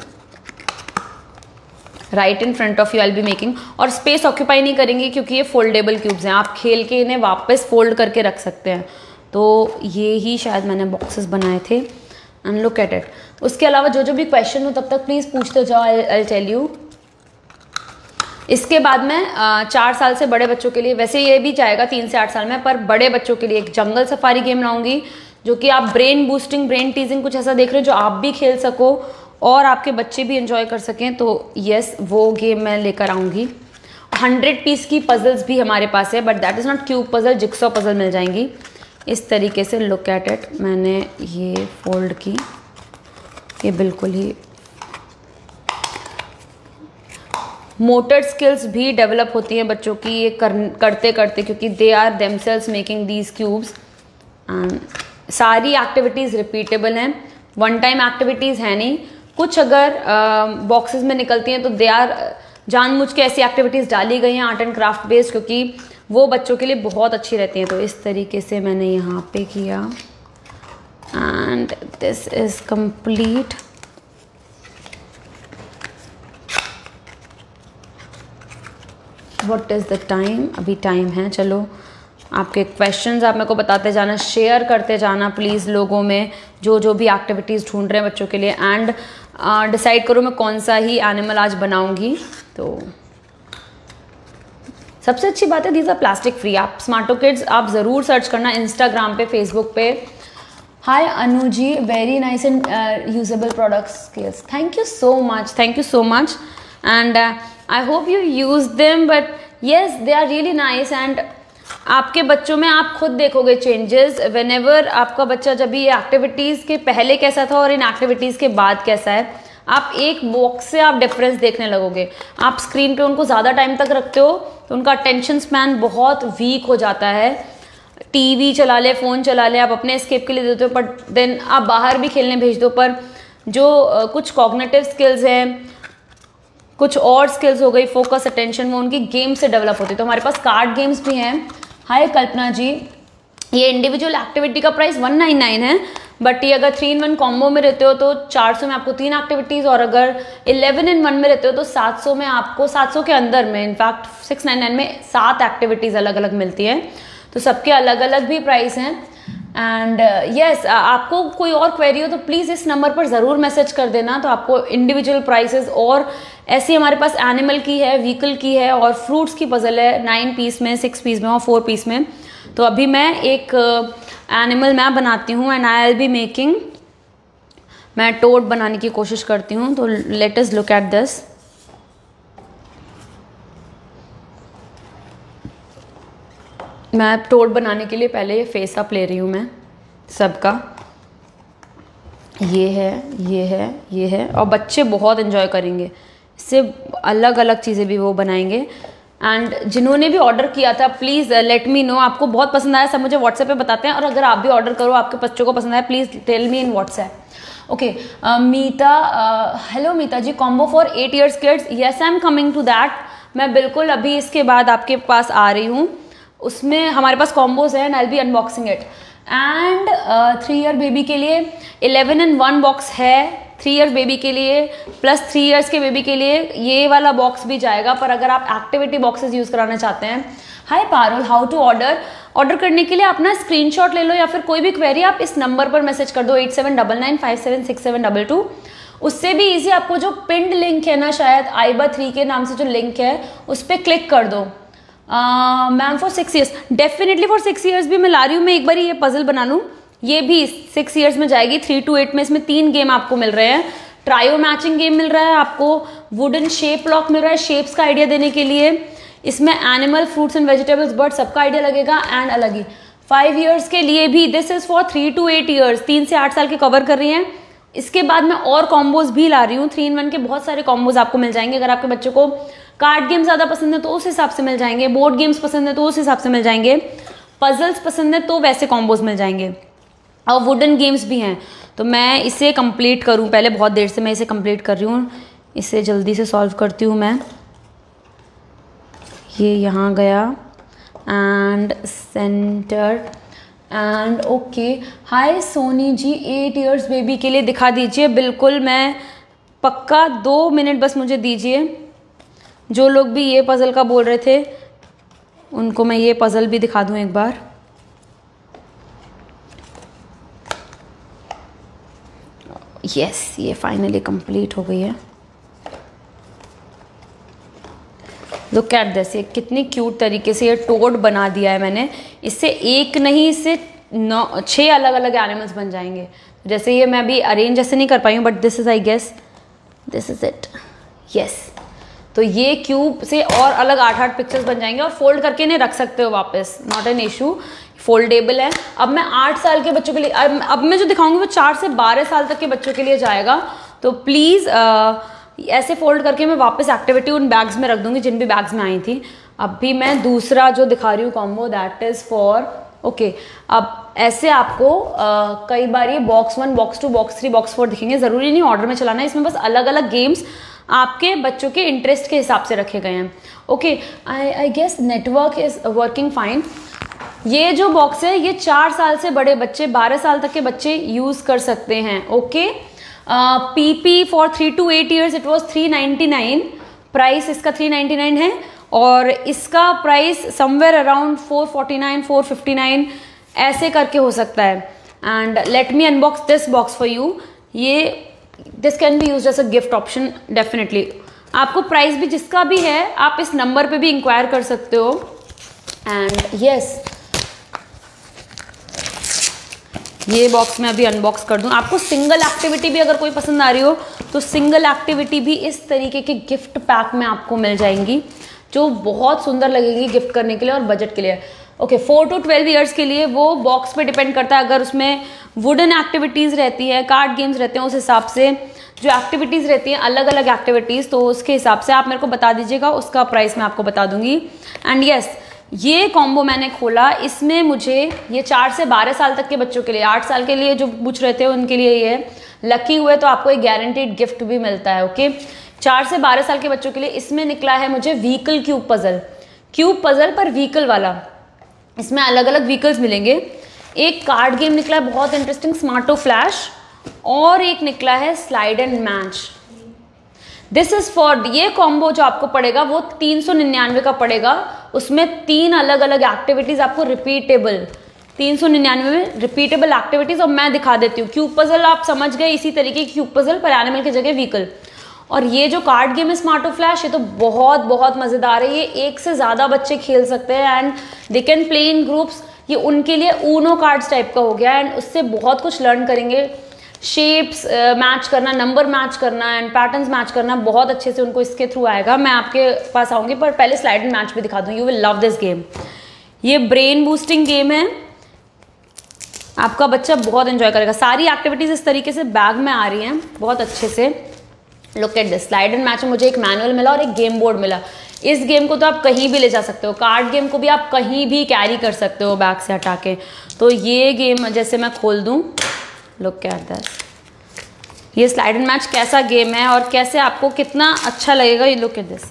right in front of you I will be making, और स्पेस ऑक्यूपाई नहीं करेंगे क्योंकि ये फोल्डेबल क्यूब्स हैं। आप खेल के इन्हें वापस फोल्ड करके रख सकते हैं। तो ये ही शायद मैंने बॉक्सेस बनाए थे, एंड लुक एट इट। उसके अलावा जो भी क्वेश्चन हो तब तक प्लीज़ पूछते जाओ, आई टेल यू। इसके बाद मैं 4 साल से बड़े बच्चों के लिए, वैसे ये भी जाएगा 3 से 8 साल में, पर बड़े बच्चों के लिए एक जंगल सफारी गेम लाऊंगी, जो कि आप ब्रेन बूस्टिंग, ब्रेन टीजिंग कुछ ऐसा देख रहे हो जो आप भी खेल सको और आपके बच्चे भी एंजॉय कर सकें। तो यस, वो गेम मैं लेकर आऊँगी। 100 पीस की पजल्स भी हमारे पास है, but that is not cube puzzle, jigsaw puzzle मिल जाएंगी इस तरीके से। लुक एट इट, मैंने ये फोल्ड की, ये बिल्कुल ही मोटर स्किल्स भी डेवलप होती हैं बच्चों की ये करते करते, क्योंकि they are themselves making these cubes. सारी एक्टिविटीज़ रिपीटेबल हैं, वन टाइम एक्टिविटीज़ है नहीं। कुछ अगर बॉक्सेस में निकलती हैं तो दे आर जानबूझ के ऐसी एक्टिविटीज़ डाली गई हैं आर्ट एंड क्राफ्ट बेस्ड, क्योंकि वो बच्चों के लिए बहुत अच्छी रहती हैं। तो इस तरीके से मैंने यहाँ पे किया, and this is complete. What is the time? अभी टाइम है। चलो, आपके क्वेश्चंस आप मेरे को बताते जाना, शेयर करते जाना प्लीज़ लोगों में, जो भी एक्टिविटीज़ ढूंढ रहे हैं बच्चों के लिए, एंड डिसाइड करो मैं कौन सा ही एनिमल आज बनाऊंगी। तो सबसे अच्छी बात है, दीज आर प्लास्टिक फ्री। आप स्मार्टो किड्स आप ज़रूर सर्च करना इंस्टाग्राम पे, फेसबुक पे। Hi Anu ji, very nice and usable products skills, thank you so much, thank you so much, and I hope you use them, but yes they are really nice. And आपके बच्चों में आप खुद देखोगे changes whenever आपका बच्चा, जब ये एक्टिविटीज़ के पहले कैसा था और इन एक्टिविटीज़ के बाद कैसा है, आप एक बॉक्स से आप डिफरेंस देखने लगोगे। आप स्क्रीन पे उनको ज़्यादा टाइम तक रखते हो तो उनका अटेंशन स्पैन बहुत वीक हो जाता है। टीवी चला ले, फ़ोन चला ले, आप अपने एस्केप के लिए देते हो, बट देन आप बाहर भी खेलने भेज दो, पर जो कुछ कॉग्निटिव स्किल्स हैं, कुछ और स्किल्स हो गई, फोकस, अटेंशन, वो उनकी गेम से डेवलप होती है। तो हमारे पास कार्ड गेम्स भी हैं। हाय कल्पना जी, ये इंडिविजुअल एक्टिविटी का प्राइस 199 है, बट ये अगर 3 in 1 कॉम्बो में रहते हो तो 400 में आपको 3 एक्टिविटीज़, और अगर 11 in 1 में रहते हो तो 700 में आपको, 700 के अंदर में, इनफैक्ट 699 में 7 एक्टिविटीज़ अलग अलग मिलती हैं। तो सबके अलग अलग भी प्राइस हैं। एंड यस, आपको कोई और क्वेरी हो तो प्लीज़ इस नंबर पर ज़रूर मैसेज कर देना, तो आपको इंडिविजुअल प्राइसेस, और ऐसी हमारे पास एनिमल की है, व्हीकल की है, और फ्रूट्स की पजल है 9 पीस में, 6 पीस में और 4 पीस में। तो अभी मैं एक एनिमल मैप बनाती हूँ, and I will be making, मैं टोड बनाने की कोशिश करती हूँ। तो let us look at this. मैं टोड बनाने के लिए पहले ये फेस अप ले रही हूँ मैं सबका, ये है, ये है, ये है, और बच्चे बहुत एंजॉय करेंगे इससे, अलग अलग चीज़ें भी वो बनाएंगे। एंड जिन्होंने भी ऑर्डर किया था प्लीज़ लेट मी नो, आपको बहुत पसंद आया, सब मुझे व्हाट्सएप पे बताते हैं, और अगर आप भी ऑर्डर करो आपके बच्चों को पसंद आया please tell me in WhatsApp. Okay Meeta, hello Meeta ji, combo for 8 years kids, yes I am coming to that. मैं बिल्कुल अभी इसके बाद आपके पास आ रही हूँ, उसमें हमारे पास कॉम्बोज हैं and I will be unboxing it. And 3 year baby के लिए 11 in 1 बॉक्स है, 3 year बेबी के लिए प्लस 3 years के बेबी के लिए ये वाला बॉक्स भी जाएगा। पर अगर आप एक्टिविटी बॉक्सेस यूज़ कराना चाहते हैं, हाय पारुल, हाउ टू ऑर्डर करने के लिए अपना स्क्रीनशॉट ले लो या फिर कोई भी क्वेरी आप इस नंबर पर मैसेज कर दो 8799576722। उससे भी इजी, आपको जो पिंड लिंक है ना, शायद आइबा 3 के नाम से जो लिंक है उस पर क्लिक कर दो। Ma'am for 6 years, definitely for 6 years भी मैं ला रही हूँ। मैं एक बार ये पजल बना लूँ, ये भी 6 years में जाएगी, 3 to 8 में। इसमें 3 गेम आपको मिल रहे हैं, ट्रायो मैचिंग गेम मिल रहा है आपको, वुडन शेप लॉक मिल रहा है शेप्स का आइडिया देने के लिए, इसमें animal, fruits and vegetables, bird सबका आइडिया लगेगा, एंड अलग ही 5 years के लिए भी, this is for 3 to 8 years, 3 से 8 साल के कवर कर रही हैं। इसके बाद मैं और कॉम्बोज भी ला रही हूँ, 3 in 1 के बहुत सारे कॉम्बोज आपको मिल जाएंगे। अगर आपके बच्चों को कार्ड गेम ज़्यादा पसंद है तो उस हिसाब से मिल जाएंगे, बोर्ड गेम्स पसंद है तो उस हिसाब से मिल जाएंगे, पजल्स पसंद है तो वैसे कॉम्बोज मिल जाएंगे, और वुडन गेम्स भी हैं। तो मैं इसे कंप्लीट करूं, पहले बहुत देर से मैं इसे कंप्लीट कर रही हूँ, इसे जल्दी से सॉल्व करती हूँ मैं। ये यहाँ गया and centre and okay. Hi Soni ji, 8 years baby के लिए दिखा दीजिए। बिल्कुल, मैं पक्का 2 मिनट बस मुझे दीजिए। जो लोग भी ये पज़ल का बोल रहे थे उनको मैं ये पज़ल भी दिखा दूँ एक बार। यस, ये फाइनली कंप्लीट हो गई है। लुक एट दिस, ये कितनी क्यूट तरीके से ये टोड बना दिया है मैंने। इससे एक नहीं, इससे 6 अलग अलग एनिमल्स बन जाएंगे। जैसे ये मैं अभी अरेंज ऐसे नहीं कर पाई हूँ, but this is, I guess this is it. Yes, तो ये क्यूब से और अलग 8-8 पिक्चर्स बन जाएंगे, और फोल्ड करके इन्हें रख सकते हो वापस, नॉट एन इशू, फोल्डेबल है। अब मैं 8 साल के बच्चों के लिए, अब मैं जो दिखाऊंगी वो 4 से 12 साल तक के बच्चों के लिए जाएगा। तो प्लीज़ ऐसे फोल्ड करके मैं वापस एक्टिविटी उन बैग्स में रख दूंगी जिन भी बैग्स में आई थी। अब भी मैं दूसरा जो दिखा रही हूँ combo, that is for okay. अब ऐसे आपको कई बार ये बॉक्स 1, बॉक्स 2, बॉक्स 3, बॉक्स 4 दिखेंगे। ज़रूरी नहीं ऑर्डर में चलाना है, इसमें बस अलग अलग गेम्स आपके बच्चों के इंटरेस्ट के हिसाब से रखे गए हैं। Okay, I guess network is working fine. ये जो बॉक्स है ये 4 साल से बड़े बच्चे, 12 साल तक के बच्चे यूज़ कर सकते हैं। Okay, PP for 3 to 8 years it was 399, price इसका 399 है, और इसका प्राइस समवेयर अराउंड 449, 459 ऐसे करके हो सकता है। And let me unbox this box for you. ये this can be use as a gift option definitely. आपको प्राइस भी जिसका भी है आप इस नंबर पे भी इंक्वायर कर सकते हो। एंड यस, ये बॉक्स मैं अभी अनबॉक्स कर दूं। आपको सिंगल एक्टिविटी भी अगर कोई पसंद आ रही हो तो सिंगल एक्टिविटी भी इस तरीके के गिफ्ट पैक में आपको मिल जाएंगी, जो बहुत सुंदर लगेगी गिफ्ट करने के लिए और बजट के लिए। ओके, 4 to 12 years के लिए वो बॉक्स पे डिपेंड करता है। अगर उसमें वुडन एक्टिविटीज़ रहती है, कार्ड गेम्स रहते हैं, उस हिसाब से जो एक्टिविटीज़ रहती हैं अलग अलग एक्टिविटीज़, तो उसके हिसाब से आप मेरे को बता दीजिएगा, उसका प्राइस मैं आपको बता दूंगी। एंड यस, ये कॉम्बो मैंने खोला, इसमें मुझे ये 4 से 12 साल तक के बच्चों के लिए, 8 साल के लिए जो पूछ रहे थे उनके लिए ये लकी हुए तो आपको एक गारंटीड गिफ्ट भी मिलता है। ओके, 4 से 12 साल के बच्चों के लिए इसमें निकला है मुझे व्हीकल क्यूब पजल पर व्हीकल वाला। इसमें अलग अलग व्हीकल्स मिलेंगे। एक कार्ड गेम निकला है बहुत इंटरेस्टिंग, स्मार्टो फ्लैश, और एक निकला है slide and match. This is for, ये कॉम्बो जो आपको पड़ेगा वो 399 का पड़ेगा। उसमें 3 अलग अलग एक्टिविटीज आपको रिपीटेबल, 399 में रिपीटेबल एक्टिविटीज। और मैं दिखा देती हूँ क्यूब पजल, आप समझ गए, इसी तरीके की क्यूब पजल पर एनिमल की जगह व्हीकल। और ये जो कार्ड गेम है स्मार्टो फ्लैश, ये तो बहुत बहुत मजेदार है। ये 1 से ज्यादा बच्चे खेल सकते हैं and they can play in groups. ये उनके लिए ऊनो कार्ड्स टाइप का हो गया एंड उससे बहुत कुछ लर्न करेंगे। शेप्स मैच करना, नंबर मैच करना एंड पैटर्न्स मैच करना बहुत अच्छे से उनको इसके थ्रू आएगा। मैं आपके पास आऊँगी, पर पहले स्लाइड एंड मैच भी दिखा दूँ। You will love this game. ये ब्रेन बूस्टिंग गेम है, आपका बच्चा बहुत एंजॉय करेगा। सारी एक्टिविटीज़ इस तरीके से बैग में आ रही हैं बहुत अच्छे से। Look at this, slide and match में मुझे एक मैनुअल मिला और एक गेम बोर्ड मिला। इस गेम को तो आप कहीं भी ले जा सकते हो, कार्ड गेम को भी आप कहीं भी कैरी कर सकते हो बैग से हटा के। तो ये गेम जैसे मैं खोल दूँ, लुक एट दिस, ये स्लाइड एंड मैच कैसा गेम है और कैसे आपको कितना अच्छा लगेगा। ये लुक एट दिस,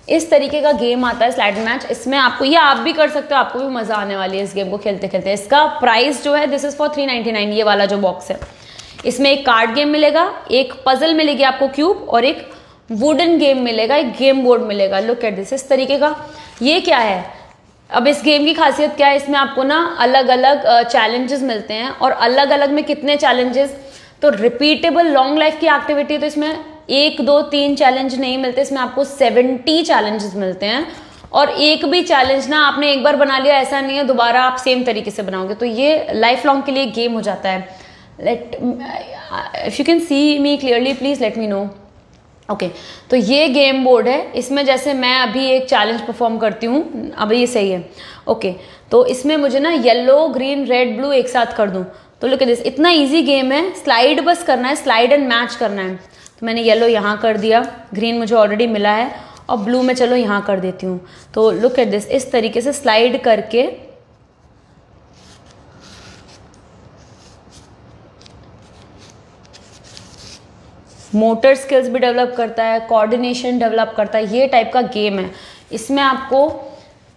इस तरीके का गेम आता है स्लाइड एंड मैच। इसमें आपको, ये आप भी कर सकते हो, आपको भी मज़ा आने वाली है इस गेम को खेलते खेलते। इसका प्राइस जो है दिस इज़ फॉर 399, ये वाला जो बॉक्स है। इसमें एक कार्ड गेम मिलेगा, एक पजल मिलेगी आपको क्यूब, और एक वुडन गेम मिलेगा, एक गेम बोर्ड मिलेगा। लुक एट दिस, इस तरीके का। ये क्या है, अब इस गेम की खासियत क्या है, इसमें आपको ना अलग अलग चैलेंजेस मिलते हैं, और अलग अलग में कितने चैलेंजेस, तो रिपीटेबल लॉन्ग लाइफ की एक्टिविटी तो इसमें 1 2 3 चैलेंज नहीं मिलते, इसमें आपको 70 चैलेंजेस मिलते हैं। और एक भी चैलेंज ना आपने एक बार बना लिया, ऐसा नहीं है दोबारा आप सेम तरीके से बनाओगे, तो ये लाइफ लॉन्ग के लिए गेम हो जाता है। If you can C me clearly please let me know. Okay, तो ये गेम बोर्ड है। इसमें जैसे मैं अभी एक चैलेंज परफॉर्म करती हूँ, अभी ये सही है। ओके, तो इसमें मुझे ना येलो ग्रीन रेड ब्लू एक साथ कर दूँ, तो लुक एट दिस, इतना इजी गेम है। स्लाइड बस करना है, स्लाइड एंड मैच करना है। तो मैंने येलो यहाँ कर दिया, ग्रीन मुझे ऑलरेडी मिला है, और ब्लू में चलो यहाँ कर देती हूँ। तो लुक एट दिस, इस तरीके से स्लाइड करके मोटर स्किल्स भी डेवलप करता है, कोऑर्डिनेशन डेवलप करता है, ये टाइप का गेम है। इसमें आपको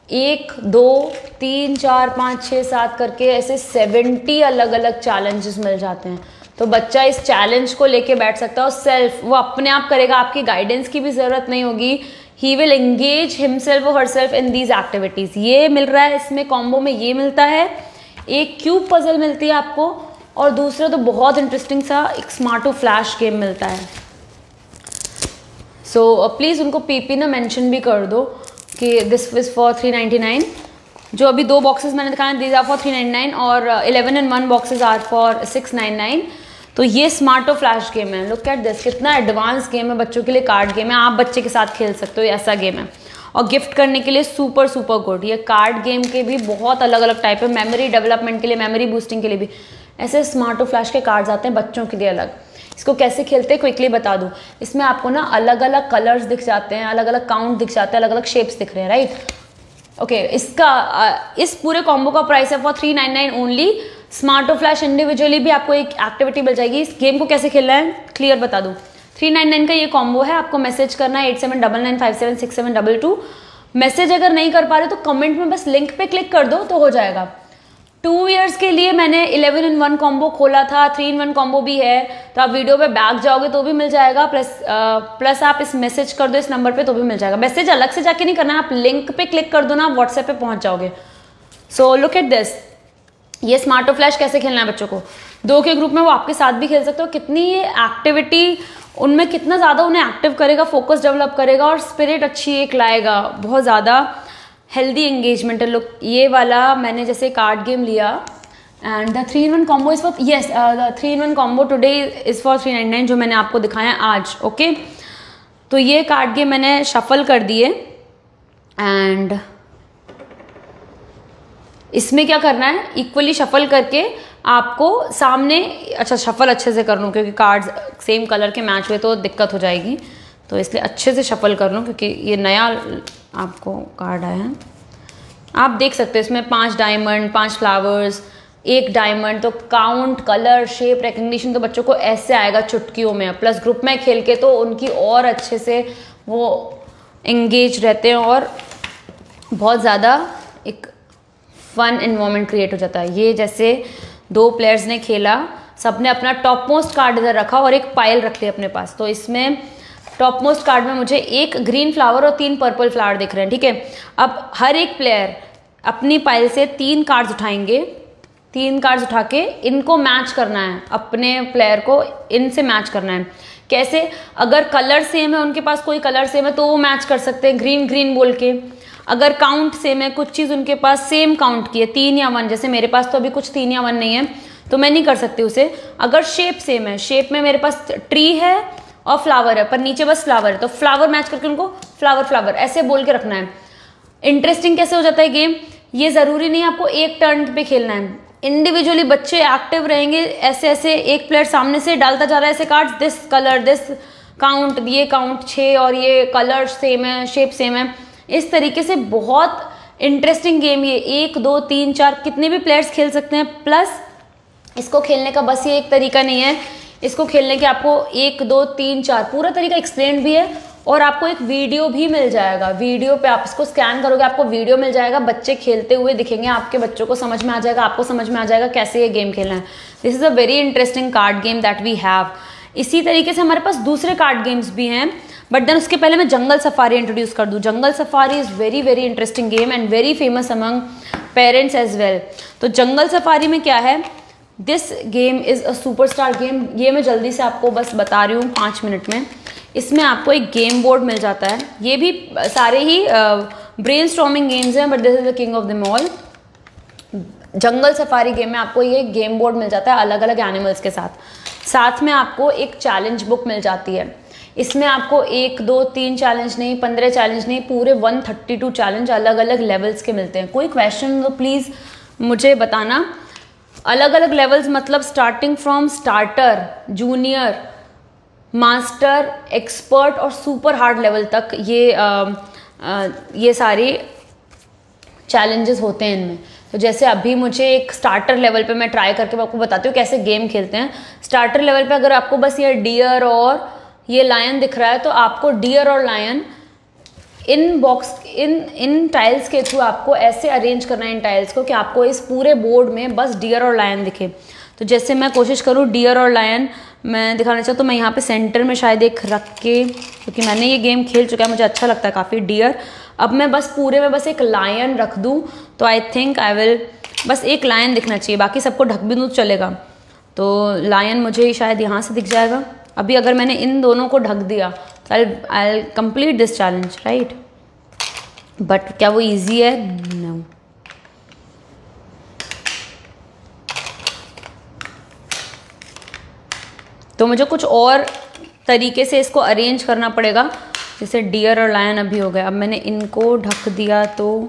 1 2 3 4 5 6 7 करके ऐसे 70 अलग अलग चैलेंजेस मिल जाते हैं। तो बच्चा इस चैलेंज को लेके बैठ सकता है, और सेल्फ वो अपने आप करेगा, आपकी गाइडेंस की भी ज़रूरत नहीं होगी। ही विल एंगेज हिमसेल्फ और हरसेल्फ इन दीज एक्टिविटीज़। ये मिल रहा है इसमें कॉम्बो में, ये मिलता है, एक क्यूब पजल मिलती है आपको, और दूसरा तो बहुत इंटरेस्टिंग सा एक स्मार्टो फ्लैश गेम मिलता है। सो प्लीज़ उनको पीपी ना मेंशन भी कर दो कि दिस इज़ फॉर 399। जो अभी 2 बॉक्सेस मैंने दिखाए, दीज आर फॉर 399, और 11 in 1 बॉक्सेस आर फॉर 699। तो ये स्मार्टो फ्लैश गेम है। लुक एट दिस, कितना एडवांस गेम है, बच्चों के लिए कार्ड गेम है, आप बच्चे के साथ खेल सकते हो, ऐसा गेम है। और गिफ्ट करने के लिए सुपर सुपर गुड। ये कार्ड गेम के भी बहुत अलग अलग टाइप है, मेमोरी डेवलपमेंट के लिए, मेमोरी बूस्टिंग के लिए भी ऐसे स्मार्टो फ्लैश के कार्ड्स आते हैं बच्चों के लिए अलग। इसको कैसे खेलते हैं क्विकली बता दूं। इसमें आपको ना अलग अलग कलर्स दिख जाते हैं, अलग अलग काउंट दिख जाते हैं, अलग अलग शेप्स दिख रहे हैं, राइट। ओके, इसका इस पूरे कॉम्बो का प्राइस है फॉर 399 ओनली। स्मार्टो फ्लैश इंडिविजुअली भी आपको एक एक्टिविटी मिल जाएगी। इस गेम को कैसे खेलना है क्लियर बता दूं। 399 का ये कॉम्बो है, आपको मैसेज करना है 8799576722। मैसेज अगर नहीं कर पा रहे तो कमेंट में बस लिंक पे क्लिक कर दो तो हो जाएगा। 2 years के लिए मैंने 11 in 1 कॉम्बो खोला था, 3 in 1 कॉम्बो भी है, तो आप वीडियो पे बैक जाओगे तो भी मिल जाएगा, प्लस आप इस मैसेज कर दो इस नंबर पे तो भी मिल जाएगा। मैसेज अलग से जाके नहीं करना है, आप लिंक पे क्लिक कर दो ना, आप व्हाट्सएप पे पहुंच जाओगे। सो लुक एट दिस, ये स्मार्टो फ्लैश कैसे खेलना है बच्चों को। 2 के ग्रुप में वो आपके साथ भी खेल सकते हो। कितनी ये एक्टिविटी उनमें कितना ज़्यादा उन्हें एक्टिव करेगा, फोकस डेवलप करेगा, और स्पिरिट अच्छी एक लाएगा, बहुत ज़्यादा हेल्दी एंगेजमेंट है। लुक, ये वाला मैंने जैसे कार्ड गेम लिया, and the 3 in 1 combo is for, yes, the 3 in 1 combo today is for 399, जो मैंने आपको दिखाया आज। ओके, तो ये कार्ड गेम मैंने शफल कर दिए, एंड इसमें क्या करना है, इक्वली शफल करके आपको सामने, अच्छा शफल अच्छे से कर लूँ क्योंकि कार्ड्स सेम कलर के मैच हुए तो दिक्कत हो जाएगी, तो इसलिए अच्छे से शफल कर लूँ क्योंकि ये नया आपको कार्ड आया है। आप देख सकते हो इसमें 5 डायमंड, 5 फ्लावर्स, 1 डायमंड, तो काउंट, कलर, शेप रिकग्निशन तो बच्चों को ऐसे आएगा चुटकियों में। प्लस ग्रुप में खेल के तो उनकी और अच्छे से वो एंगेज रहते हैं और बहुत ज़्यादा एक फन एनवायरनमेंट क्रिएट हो जाता है। ये जैसे 2 प्लेयर्स ने खेला, सबने अपना टॉप मोस्ट कार्ड इधर रखा और एक पाइल रख लिया अपने पास, तो इसमें टॉप मोस्ट कार्ड में मुझे 1 ग्रीन फ्लावर और 3 पर्पल फ्लावर दिख रहे हैं, ठीक है। अब हर एक प्लेयर अपनी पाइल से 3 कार्ड्स उठाएंगे, 3 कार्ड्स उठा के इनको मैच करना है, अपने प्लेयर को इनसे मैच करना है। कैसे, अगर कलर सेम है, उनके पास कोई कलर सेम है तो वो मैच कर सकते हैं ग्रीन ग्रीन बोल के। अगर काउंट सेम है, कुछ चीज़ उनके पास सेम काउंट की है, 3 या 1, जैसे मेरे पास तो अभी कुछ 3 या 1 नहीं है तो मैं नहीं कर सकती उसे। अगर शेप सेम है, शेप में मेरे पास ट्री है और फ्लावर है पर नीचे बस फ्लावर है, तो फ्लावर मैच करके उनको फ्लावर फ्लावर ऐसे बोल के रखना है। इंटरेस्टिंग कैसे हो जाता है गेम, ये ज़रूरी नहीं आपको एक टर्न पे खेलना है, इंडिविजुअली बच्चे एक्टिव रहेंगे। ऐसे ऐसे एक प्लेयर सामने से डालता जा रहा है ऐसे कार्ड्स, दिस काउंट, ये काउंट 6 और ये कलर सेम है, शेप सेम है, इस तरीके से बहुत इंटरेस्टिंग गेम ये 1 2 3 4 कितने भी प्लेयर्स खेल सकते हैं। प्लस इसको खेलने का बस ये एक तरीका नहीं है, इसको खेलने के आपको 1 2 3 4 पूरा तरीका एक्सप्लेन भी है और आपको एक वीडियो भी मिल जाएगा। वीडियो पे आप इसको स्कैन करोगे, आपको वीडियो मिल जाएगा, बच्चे खेलते हुए दिखेंगे, आपके बच्चों को समझ में आ जाएगा, आपको समझ में आ जाएगा कैसे ये गेम खेलना है। This is a very interesting card game that we have. इसी तरीके से हमारे पास दूसरे कार्ड गेम्स भी हैं, बट देन उसके पहले मैं जंगल सफारी इंट्रोड्यूस कर दूँ। Jungle safari is very very interesting game and very famous among parents as well. तो जंगल सफारी में क्या है, this game is a superstar game. ये मैं जल्दी से आपको बस बता रही हूँ 5 मिनट में। इसमें आपको एक गेम बोर्ड मिल जाता है, ये भी सारे ही ब्रेनस्टॉर्मिंग गेम्स हैं, but this is the king of them all. Jungle safari game में आपको ये गेम बोर्ड मिल जाता है अलग अलग एनिमल्स के साथ में आपको एक चैलेंज बुक मिल जाती है। इसमें आपको 1 2 3 चैलेंज नहीं, 15 चैलेंज नहीं, पूरे 132 चैलेंज अलग अलग लेवल्स के मिलते हैं। कोई क्वेश्चन तो प्लीज़ मुझे बताना। अलग अलग लेवल्स मतलब starting from starter, junior, master, expert और सुपर हार्ड लेवल तक ये सारे चैलेंजेस होते हैं इनमें। तो जैसे अभी मुझे एक स्टार्टर लेवल पे मैं ट्राई करके आपको बताती हूँ कैसे गेम खेलते हैं। स्टार्टर लेवल पे अगर आपको बस ये डियर और ये लायन दिख रहा है तो आपको डियर और लायन इन टाइल्स के थ्रू आपको ऐसे अरेंज करना है इन टाइल्स को कि आपको इस पूरे बोर्ड में बस डियर और लायन दिखे। तो जैसे मैं कोशिश करूँ डियर और लायन मैं दिखाना चाहूँ तो मैं यहाँ पे सेंटर में शायद एक रख के, क्योंकि मैंने ये गेम खेल चुका है, मुझे अच्छा लगता है काफ़ी डियर। अब मैं बस पूरे में बस एक लायन रख दूँ तो आई थिंक आई विल, बस एक लायन दिखना चाहिए, बाकी सबको ढक भी दूँ चलेगा। तो लायन मुझे शायद यहाँ से दिख जाएगा। अभी अगर मैंने इन दोनों को ढक दिया तो आई complete this challenge, right. But क्या वो ईजी है? नो। तो मुझे कुछ और तरीके से इसको अरेंज करना पड़ेगा। जैसे डियर और लायन अभी हो गया, अब मैंने इनको ढक दिया तो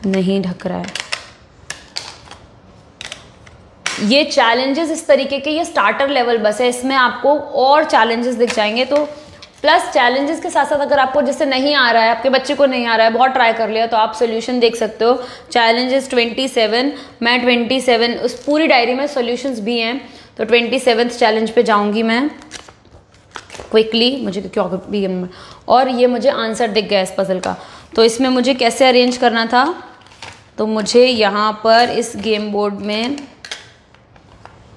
नहीं ढक रहा है। ये चैलेंजेस इस तरीके के, ये स्टार्टर लेवल बस है, इसमें आपको और चैलेंजेस दिख जाएंगे। तो प्लस चैलेंजेस के साथ साथ अगर आपको जैसे नहीं आ रहा है, आपके बच्चे को नहीं आ रहा है, बहुत ट्राई कर लिया, तो आप सोल्यूशन देख सकते हो। चैलेंजेस 27, मैं 27 उस पूरी डायरी में सोल्यूशंस भी हैं। तो 27th चैलेंज पे जाऊंगी मैं क्विकली, मुझे क्यों भी, और ये मुझे आंसर दिख गया इस पजल का। तो इसमें मुझे कैसे अरेंज करना था, तो मुझे यहाँ पर इस गेम बोर्ड में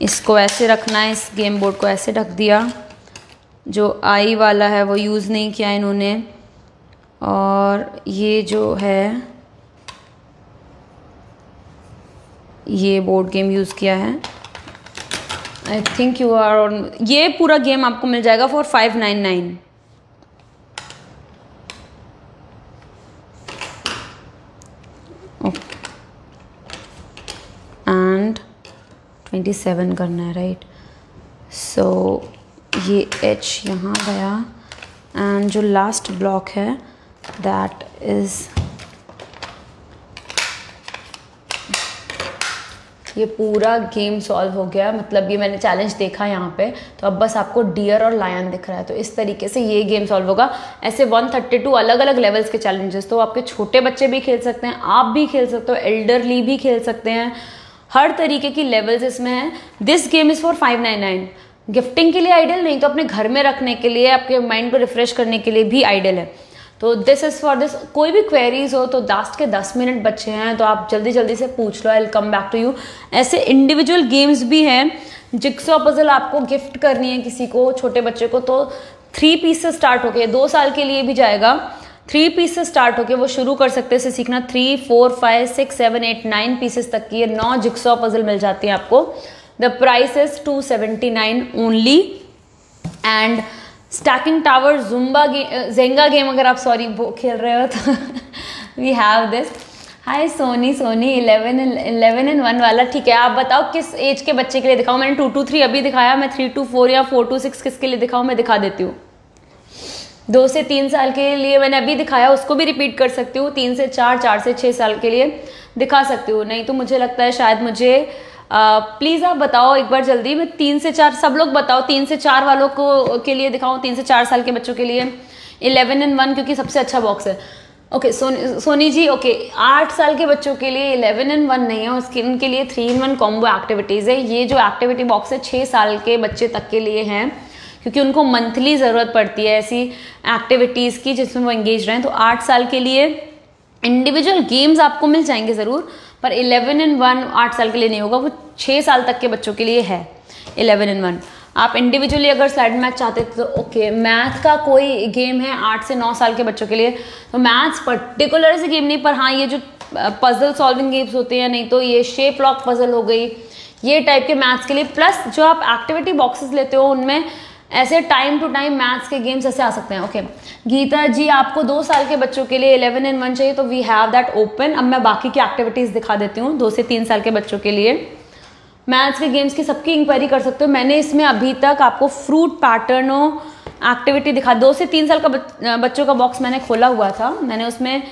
इसको ऐसे रखना है, इस गेम बोर्ड को ऐसे ढक दिया। जो आई वाला है वो यूज़ नहीं किया इन्होंने, और ये जो है ये बोर्ड गेम यूज़ किया है। I think you are on, ये पूरा गेम आपको मिल जाएगा फॉर 599। ओके, एंड 27 करना है, राइट। सो ये H यहाँ गया एंड जो लास्ट ब्लॉक है दैट इज़, ये पूरा गेम सॉल्व हो गया। मतलब ये मैंने चैलेंज देखा यहाँ पे, तो अब बस आपको डियर और लायन दिख रहा है। तो इस तरीके से ये गेम सॉल्व होगा। ऐसे 132 अलग अलग लेवल्स के चैलेंजेस, तो आपके छोटे बच्चे भी खेल सकते हैं, आप भी खेल सकते हो, एल्डरली भी खेल सकते हैं, हर तरीके की लेवल्स इसमें हैं। This game is for 599। Gifting के लिए आइडियल, नहीं तो अपने घर में रखने के लिए, आपके माइंड को रिफ्रेश करने के लिए भी आइडियल है। तो दिस इज़ फॉर दिस। कोई भी क्वेरीज हो तो लास्ट के 10 मिनट बचे हैं, तो आप जल्दी जल्दी से पूछ लो, I will come back to you. ऐसे इंडिविजुअल गेम्स भी हैं। जिक्सॉ पजल आपको गिफ्ट करनी है किसी को, छोटे बच्चे को, तो 3 पीस से स्टार्ट होके 2 साल के लिए भी जाएगा। 3 पीस से स्टार्ट होके वो शुरू कर सकते हैं इसे सीखना। 3, 4, 5, 6, 7, 8, 9 पीसेस तक की ये 9 जिक्सॉ पजल मिल जाती है आपको। The price is 279 only. And stacking tower, जुम्बा गेम, जेंगा गेम अगर आप वो खेल रहे हो तो we have this. Hi Soni 11 and 1 वाला, ठीक है। आप बताओ किस एज के बच्चे के लिए दिखाऊं। मैंने 2 to 3 अभी दिखाया, मैं 3 to 4 या 4 to 6 किसके लिए दिखाऊं, मैं दिखा देती हूँ। 2 से 3 साल के लिए मैंने अभी दिखाया, उसको भी रिपीट कर सकती हूँ। 3 से 4, 4 से 6 साल के लिए दिखा सकती हूँ। नहीं तो मुझे लगता है शायद मुझे प्लीज़ आप बताओ एक बार जल्दी, मैं 3 से 4 सब लोग बताओ, 3 से 4 वालों को के लिए दिखाऊं, 3 से 4 साल के बच्चों के लिए 11 in 1 क्योंकि सबसे अच्छा बॉक्स है। ओके सोनी जी, ओके 8 साल के बच्चों के लिए 11 in 1 नहीं है, उसके उनके लिए 3 in 1 कॉम्बो एक्टिविटीज़ है। ये जो एक्टिविटी बॉक्स है 6 साल के बच्चे तक के लिए हैं, क्योंकि उनको मंथली ज़रूरत पड़ती है ऐसी एक्टिविटीज़ की जिसमें वो एंगेज रहें। तो 8 साल के लिए इंडिविजुअल गेम्स आपको मिल जाएंगे ज़रूर, पर 11 in 1 8 साल के लिए नहीं होगा, वो 6 साल तक के बच्चों के लिए है 11 in 1। आप इंडिविजुअली अगर स्लाइड मैथ चाहते थे तो ओके, मैथ का कोई गेम है 8 से 9 साल के बच्चों के लिए, तो मैथ्स पर्टिकुलर से गेम नहीं, पर हाँ ये जो पजल सॉल्विंग गेम्स होते हैं, नहीं तो ये शेप लॉक पजल हो गई, ये टाइप के मैथ्स के लिए। प्लस जो आप एक्टिविटी बॉक्सेस लेते हो उनमें ऐसे टाइम टू टाइम मैथ्स के गेम्स ऐसे आ सकते हैं। ओके गीता जी, आपको 2 साल के बच्चों के लिए 11 in 1 चाहिए, तो वी हैव दैट ओपन। अब मैं बाकी की एक्टिविटीज़ दिखा देती हूँ 2 से 3 साल के बच्चों के लिए। मैथ्स के गेम्स की सबकी इंक्वायरी कर सकते हो। मैंने इसमें अभी तक आपको फ्रूट पैटर्नों एक्टिविटी दिखा, 2 से 3 साल का बच्चों का बॉक्स मैंने खोला हुआ था, मैंने उसमें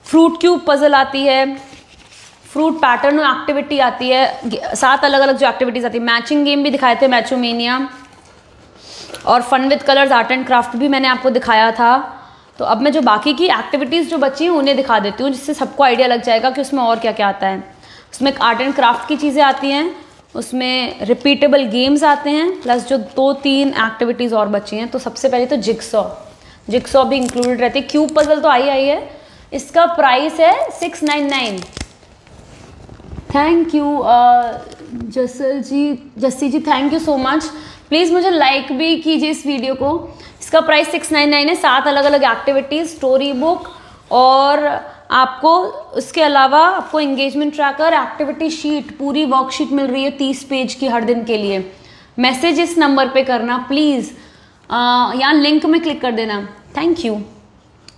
फ्रूट क्यूब पजल आती है, फ्रूट पैटर्न एक्टिविटी आती है, 7 अलग अलग जो एक्टिविटीज़ आती है। मैचिंग गेम भी दिखाए थे, मैचोमेनिया, और fun with colours art and craft भी मैंने आपको दिखाया था। तो अब मैं जो बाकी की एक्टिविटीज़ जो बची हैं उन्हें दिखा देती हूँ, जिससे सबको आइडिया लग जाएगा कि उसमें और क्या क्या आता है। उसमें आर्ट एंड क्राफ्ट की चीज़ें आती हैं, उसमें रिपीटेबल गेम्स आते हैं, प्लस जो 2-3 एक्टिविटीज़ और बची हैं। तो सबसे पहले तो जिक्सॉ भी इंक्लूडेड रहती है। क्यूब पजल तो आई है, इसका प्राइस है 699। Thank you Jassi ji, thank you so much. Please मुझे लाइक भी कीजिए इस वीडियो को। इसका प्राइस 699 है, 7 अलग अलग एक्टिविटीज़, स्टोरी बुक, और आपको उसके अलावा आपको एंगेजमेंट ट्रैकर, एक्टिविटी शीट, पूरी वर्कशीट मिल रही है 30 पेज की हर दिन के लिए। मैसेज इस नंबर पे करना प्लीज़, यहाँ लिंक में क्लिक कर देना। Thank you.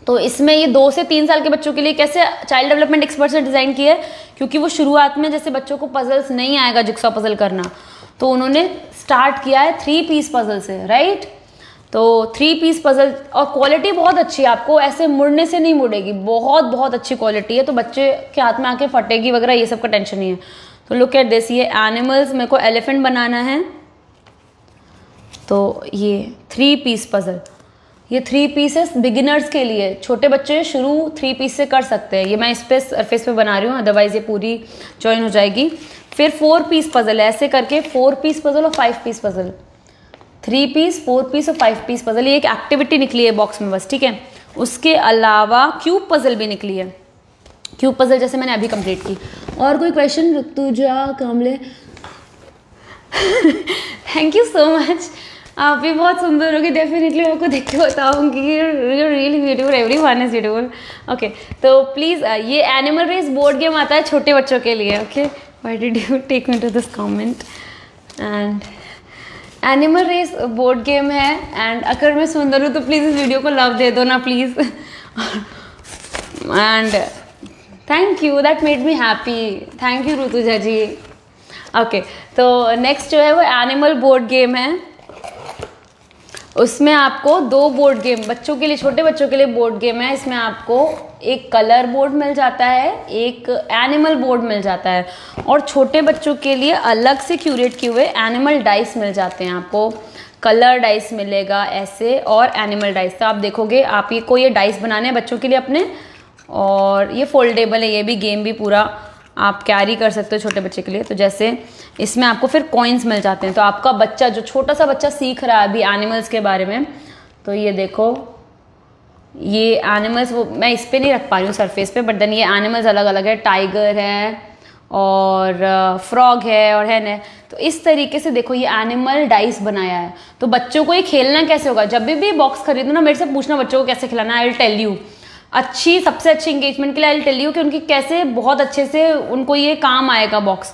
तो इसमें ये 2 से 3 साल के बच्चों के लिए कैसे चाइल्ड डेवलपमेंट एक्सपर्ट से डिज़ाइन की है, क्योंकि वो शुरुआत में जैसे बच्चों को पजल्स नहीं आएगा जिक्सॉ पजल करना, तो उन्होंने स्टार्ट किया है 3 पीस पजल से, राइट। तो 3 पीस पजल, और क्वालिटी बहुत अच्छी है, आपको ऐसे मुड़ने से नहीं मुड़ेगी, बहुत बहुत अच्छी क्वालिटी है। तो बच्चे के हाथ में आके फटेगी वगैरह ये सब का टेंशन नहीं है। तो लुक एट दिस, ये एनिमल्स, मेरे को एलिफेंट बनाना है, तो ये 3 पीस पजल, ये 3 पीसेस बिगिनर्स के लिए, छोटे बच्चे शुरू 3 पीस से कर सकते हैं। ये मैं इस पे सरफेस पे बना रही हूँ, अदरवाइज ये पूरी ज्वाइन हो जाएगी। फिर 4 पीस पजल, ऐसे करके 4 पीस पजल और 5 पीस पजल, 3 पीस, 4 पीस और 5 पीस पजल, ये एक एक्टिविटी निकली है बॉक्स में बस, ठीक है। उसके अलावा क्यूब पजल भी निकली है, क्यूब पजल जैसे मैंने अभी कंप्लीट की। और कोई question? Rutuja Kamle thank you so much, आप भी बहुत सुंदर होगी, डेफिनेटली आपको देख के बताऊंगी, really beautiful, everyone is beautiful. Okay तो प्लीज़, ये एनिमल रेस बोर्ड गेम आता है छोटे बच्चों के लिए। Okay, why did you take me to this comment? And animal race board game है, एंड अगर मैं सुंदर हूँ तो प्लीज़ इस वीडियो को लव दे दो ना please. And thank you, that made me happy, thank you Rutuja ji. Okay तो नेक्स्ट जो है वो एनिमल बोर्ड गेम है। उसमें आपको 2 बोर्ड गेम बच्चों के लिए, छोटे बच्चों के लिए बोर्ड गेम है। इसमें आपको एक कलर बोर्ड मिल जाता है, एक एनिमल बोर्ड मिल जाता है, और छोटे बच्चों के लिए अलग से क्यूरेट किए हुए एनिमल डाइस मिल जाते हैं। आपको कलर डाइस मिलेगा ऐसे, और एनिमल डाइस। तो आप देखोगे, आप ये डाइस बनाने हैं बच्चों के लिए अपने, और ये फोल्डेबल है, ये भी गेम भी पूरा आप कैरी कर सकते हो छोटे बच्चे के लिए। तो जैसे इसमें आपको फिर कॉइन्स मिल जाते हैं। तो आपका बच्चा, जो छोटा सा बच्चा सीख रहा है अभी एनिमल्स के बारे में, तो ये देखो, ये एनिमल्स, वो मैं इस पे नहीं रख पा रही हूँ सरफेस पे, बट देन ये एनिमल्स अलग अलग है, टाइगर है और फ्रॉग है और हैन है। तो इस तरीके से देखो ये एनिमल डाइस बनाया है। तो बच्चों को ये खेलना कैसे होगा, जब भी बॉक्स खरीदो ना मेरे से पूछना बच्चों को कैसे खिलाना, आई विल टेल यू। सबसे अच्छी इंगेजमेंट के लिए आई विल टेल यू कि उनकी कैसे बहुत अच्छे से उनको ये काम आएगा बॉक्स।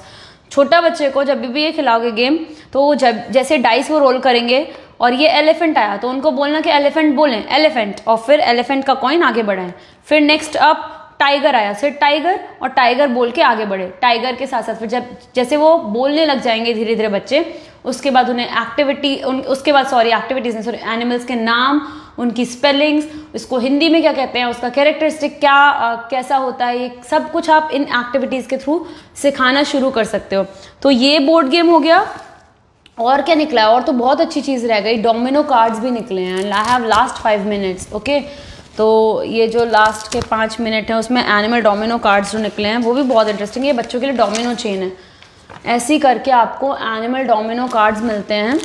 छोटा बच्चे को जब भी ये खिलाओगे गेम, तो जब जैसे डाइस वो रोल करेंगे और ये एलिफेंट आया तो उनको बोलना कि एलिफेंट बोलें, एलिफेंट, और फिर एलिफेंट का कॉइन आगे बढ़ाएं। फिर नेक्स्ट अप टाइगर आया, फिर टाइगर, और टाइगर बोल के आगे बढ़े। टाइगर के साथ साथ फिर जब जैसे वो बोलने लग जाएंगे धीरे धीरे बच्चे, उसके बाद उन्हें एक्टिविटीज नहीं, सॉरी एनिमल्स के नाम उनकी स्पेलिंग्स, इसको हिंदी में क्या कहते हैं, उसका कैरेक्टरिस्टिक क्या कैसा होता है, ये सब कुछ आप इन एक्टिविटीज़ के थ्रू सिखाना शुरू कर सकते हो। तो ये बोर्ड गेम हो गया। और क्या निकला है, और तो बहुत अच्छी चीज़ रह गई, डोमिनो कार्ड्स भी निकले हैं। I have last 5 minutes, okay. तो ये जो लास्ट के 5 मिनट हैं उसमें एनिमल डोमिनो कार्ड्स जो निकले हैं वो भी बहुत इंटरेस्टिंग है। ये बच्चों के लिए डोमिनो चेन है, ऐसी करके आपको एनिमल डोमिनो कार्ड्स मिलते हैं।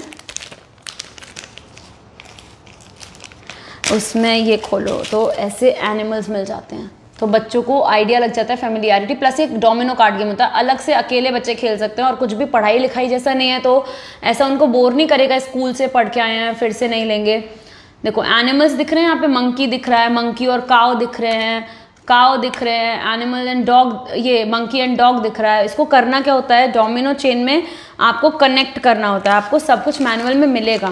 उसमें ये खोलो तो ऐसे एनिमल्स मिल जाते हैं, तो बच्चों को आइडिया लग जाता है, फेमिलियरिटी, प्लस एक डोमिनो कार्ड गेम होता है, अलग से अकेले बच्चे खेल सकते हैं। और कुछ भी पढ़ाई लिखाई जैसा नहीं है, तो ऐसा उनको बोर नहीं करेगा, स्कूल से पढ़ के आए हैं फिर से नहीं लेंगे। देखो एनिमल्स दिख रहे हैं यहाँ पे, मंकी दिख रहा है, मंकी और काव दिख रहे हैं, काव दिख रहे हैं, एनिमल एंड डॉग, ये मंकी एंड डॉग दिख रहा है। इसको करना क्या होता है, डोमिनो चेन में आपको कनेक्ट करना होता है, आपको सब कुछ मैनुअल में मिलेगा,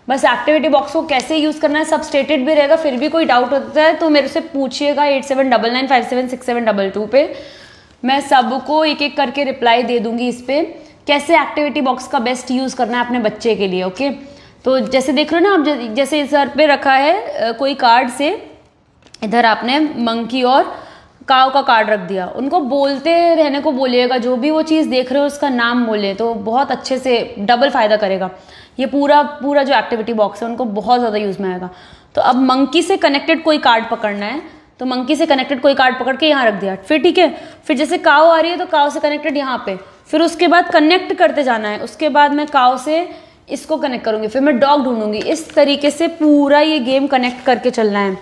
बस एक्टिविटी बॉक्स को कैसे यूज़ करना है सब स्टेटेड भी रहेगा। फिर भी कोई डाउट होता है तो मेरे से पूछिएगा 8799576722 पे, मैं सबको एक एक करके रिप्लाई दे दूंगी इस पर, कैसे एक्टिविटी बॉक्स का बेस्ट यूज़ करना है अपने बच्चे के लिए, ओके। तो जैसे देख रहे हो ना आप, जैसे सर पे रखा है कोई कार्ड से, इधर आपने मंकी और काव का कार्ड रख दिया, उनको बोलते रहने को बोलिएगा, जो भी वो चीज़ देख रहे हो उसका नाम बोले तो बहुत अच्छे से डबल फायदा करेगा। ये पूरा जो एक्टिविटी बॉक्स है उनको बहुत ज़्यादा यूज़ में आएगा। तो अब मंकी से कनेक्टेड कोई कार्ड पकड़ना है, तो मंकी से कनेक्टेड कोई कार्ड पकड़ के यहाँ रख दिया, फिर ठीक है। फिर जैसे काव आ रही है तो काव से कनेक्टेड यहाँ पे, फिर उसके बाद कनेक्ट करते जाना है, उसके बाद मैं काव से इसको कनेक्ट करूँगी, फिर मैं डॉग ढूंढूंगी, इस तरीके से पूरा ये गेम कनेक्ट करके चलना है।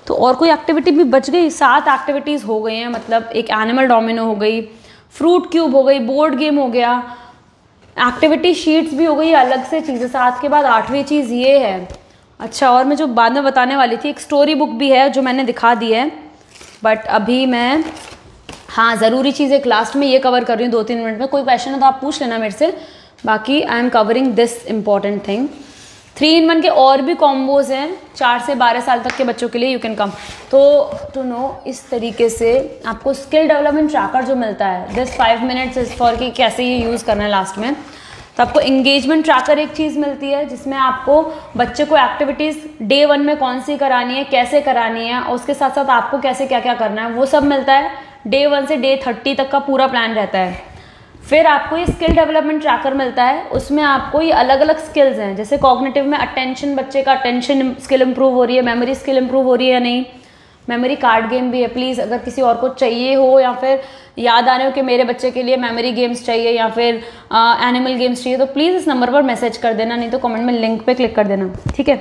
तो और कोई एक्टिविटी भी बच गई, 7 एक्टिविटीज़ हो गई हैं, मतलब एक एनिमल डोमिनो हो गई, फ्रूट क्यूब हो गई, बोर्ड गेम हो गया, एक्टिविटी शीट्स भी हो गई, अलग से चीज़ें। 7 के बाद 8वीं चीज़ ये है। अच्छा, और मैं जो बाद में बताने वाली थी, एक स्टोरी बुक भी है जो मैंने दिखा दी है, बट अभी मैं, हाँ ज़रूरी चीज़ एक लास्ट में ये कवर कर रही हूँ 2-3 मिनट में। कोई क्वेश्चन है तो आप पूछ लेना मेरे से, बाकी I am covering this important thing. 3-in-1 के और भी कॉम्बोज हैं 4 से 12 साल तक के बच्चों के लिए, यू कैन कम। तो टू नो, इस तरीके से आपको स्किल डेवलपमेंट ट्रैकर जो मिलता है, दिस 5 मिनट्स इज फॉर कि कैसे ये यूज़ करना है लास्ट में। तो आपको इंगेजमेंट ट्रैकर एक चीज़ मिलती है जिसमें आपको बच्चे को एक्टिविटीज़ डे 1 में कौन सी करानी है, कैसे करानी है, और उसके साथ साथ आपको कैसे क्या क्या करना है वो सब मिलता है। डे 1 से डे 30 तक का पूरा प्लान रहता है। फिर आपको ये स्किल डेवलपमेंट ट्रैकर मिलता है, उसमें आपको ये अलग अलग स्किल्स हैं, जैसे कॉग्निटिव में अटेंशन, बच्चे का अटेंशन स्किल इंप्रूव हो रही है, मेमोरी स्किल इंप्रूव हो रही है या नहीं, मेमोरी कार्ड गेम भी है। प्लीज़ अगर किसी और को चाहिए हो या फिर याद आ रहे हो कि मेरे बच्चे के लिए मेमोरी गेम्स चाहिए या फिर एनिमल गेम्स चाहिए, तो प्लीज़ इस नंबर पर मैसेज कर देना, नहीं तो कमेंट में लिंक पे क्लिक कर देना, ठीक है।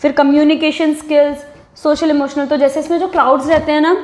फिर कम्युनिकेशन स्किल्स, सोशल इमोशनल, तो जैसे इसमें जो क्लाउड्स रहते हैं ना,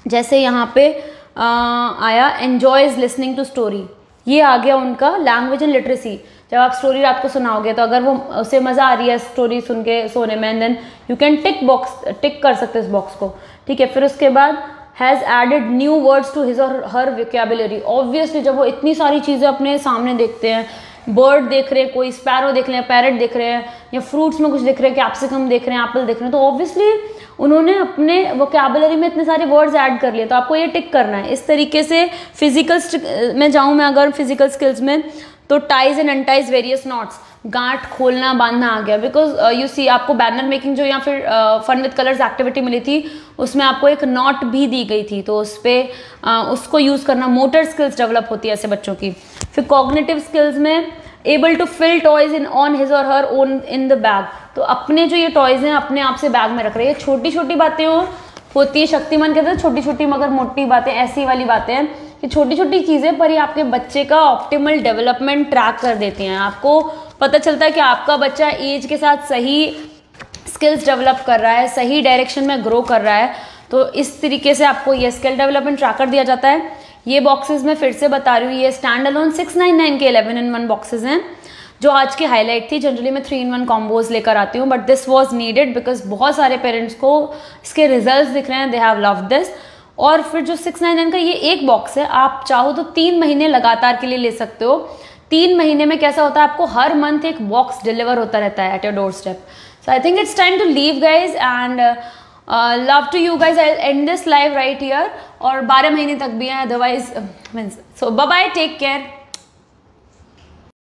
जैसे यहाँ पे आया एन्जॉयज लिसनिंग टू स्टोरी, ये आ गया उनका लैंग्वेज एंड लिटरेसी। जब आप स्टोरी रात को सुनाओगे तो अगर वो उसे मज़ा आ रही है स्टोरी सुन के सोने में, देन यू कैन टिक कर सकते इस बॉक्स को, ठीक है। फिर उसके बाद has added new words to his और हर वोकैबुलरी। ऑब्वियसली जब वो इतनी सारी चीज़ें अपने सामने देखते हैं, बर्ड देख रहे हैं, कोई स्पैरो देख रहे हैं, पैरट देख रहे हैं, या फ्रूट्स में कुछ देख रहे हैं, कैप्सिकम देख रहे हैं, एप्पल देख रहे हैं, तो ऑब्वियसली उन्होंने अपने वोकैबुलरी में इतने सारे वर्ड्स ऐड कर लिए, तो आपको ये टिक करना है। इस तरीके से फिजिकल में जाऊँ मैं, अगर फिजिकल स्किल्स में, तो टाइज एंड अनटाइज वेरियस नॉट्स, गांठ खोलना बांधना आ गया, बिकॉज यू सी आपको बैनर मेकिंग जो या फिर फन विद कलर्स एक्टिविटी मिली थी, उसमें आपको एक नॉट भी दी गई थी, तो उस पर उसको यूज़ करना, मोटर स्किल्स डेवलप होती है ऐसे बच्चों की। फिर कॉग्निटिव स्किल्स में able to fill toys in on his और her own in the bag, तो अपने जो ये टॉयज हैं अपने आप से बैग में रख रहे हैं। छोटी छोटी बातें होती है, शक्तिमान कहते हैं छोटी छोटी मगर मोटी बातें, ऐसी वाली बातें हैं कि छोटी छोटी चीज़ें पर ही आपके बच्चे का ऑप्टिमल डेवलपमेंट ट्रैक कर देती हैं। आपको पता चलता है कि आपका बच्चा एज के साथ सही स्किल्स डेवलप कर रहा है, सही डायरेक्शन में ग्रो कर रहा है, तो इस तरीके से आपको ये स्किल डेवलपमेंट ट्रैकर दिया जाता है। ये बॉक्सेस मैं फिर से बता रही हूँ, ये स्टैंड अलोन 699 के 11-in-1 बॉक्सेस हैं, जो आज की हाईलाइट थी। जनरली मैं 3-in-1 कॉम्बोज लेकर आती हूँ, but this was needed because बहुत सारे पेरेंट्स को इसके रिजल्ट्स दिख रहे हैं, दे हैव लव्ड दिस। और फिर जो 699 का ये एक बॉक्स है, आप चाहो तो 3 महीने लगातार के लिए ले सकते हो। 3 महीने में कैसा होता है, आपको हर मंथ एक बॉक्स डिलीवर होता रहता है at your doorstep. So I think it's time to leave guys, and love to you guys. I'll end this live right here, और 12 महीने तक भी हैं, अदरवाइज मीन्स, सो बाय बाय, टेक केयर।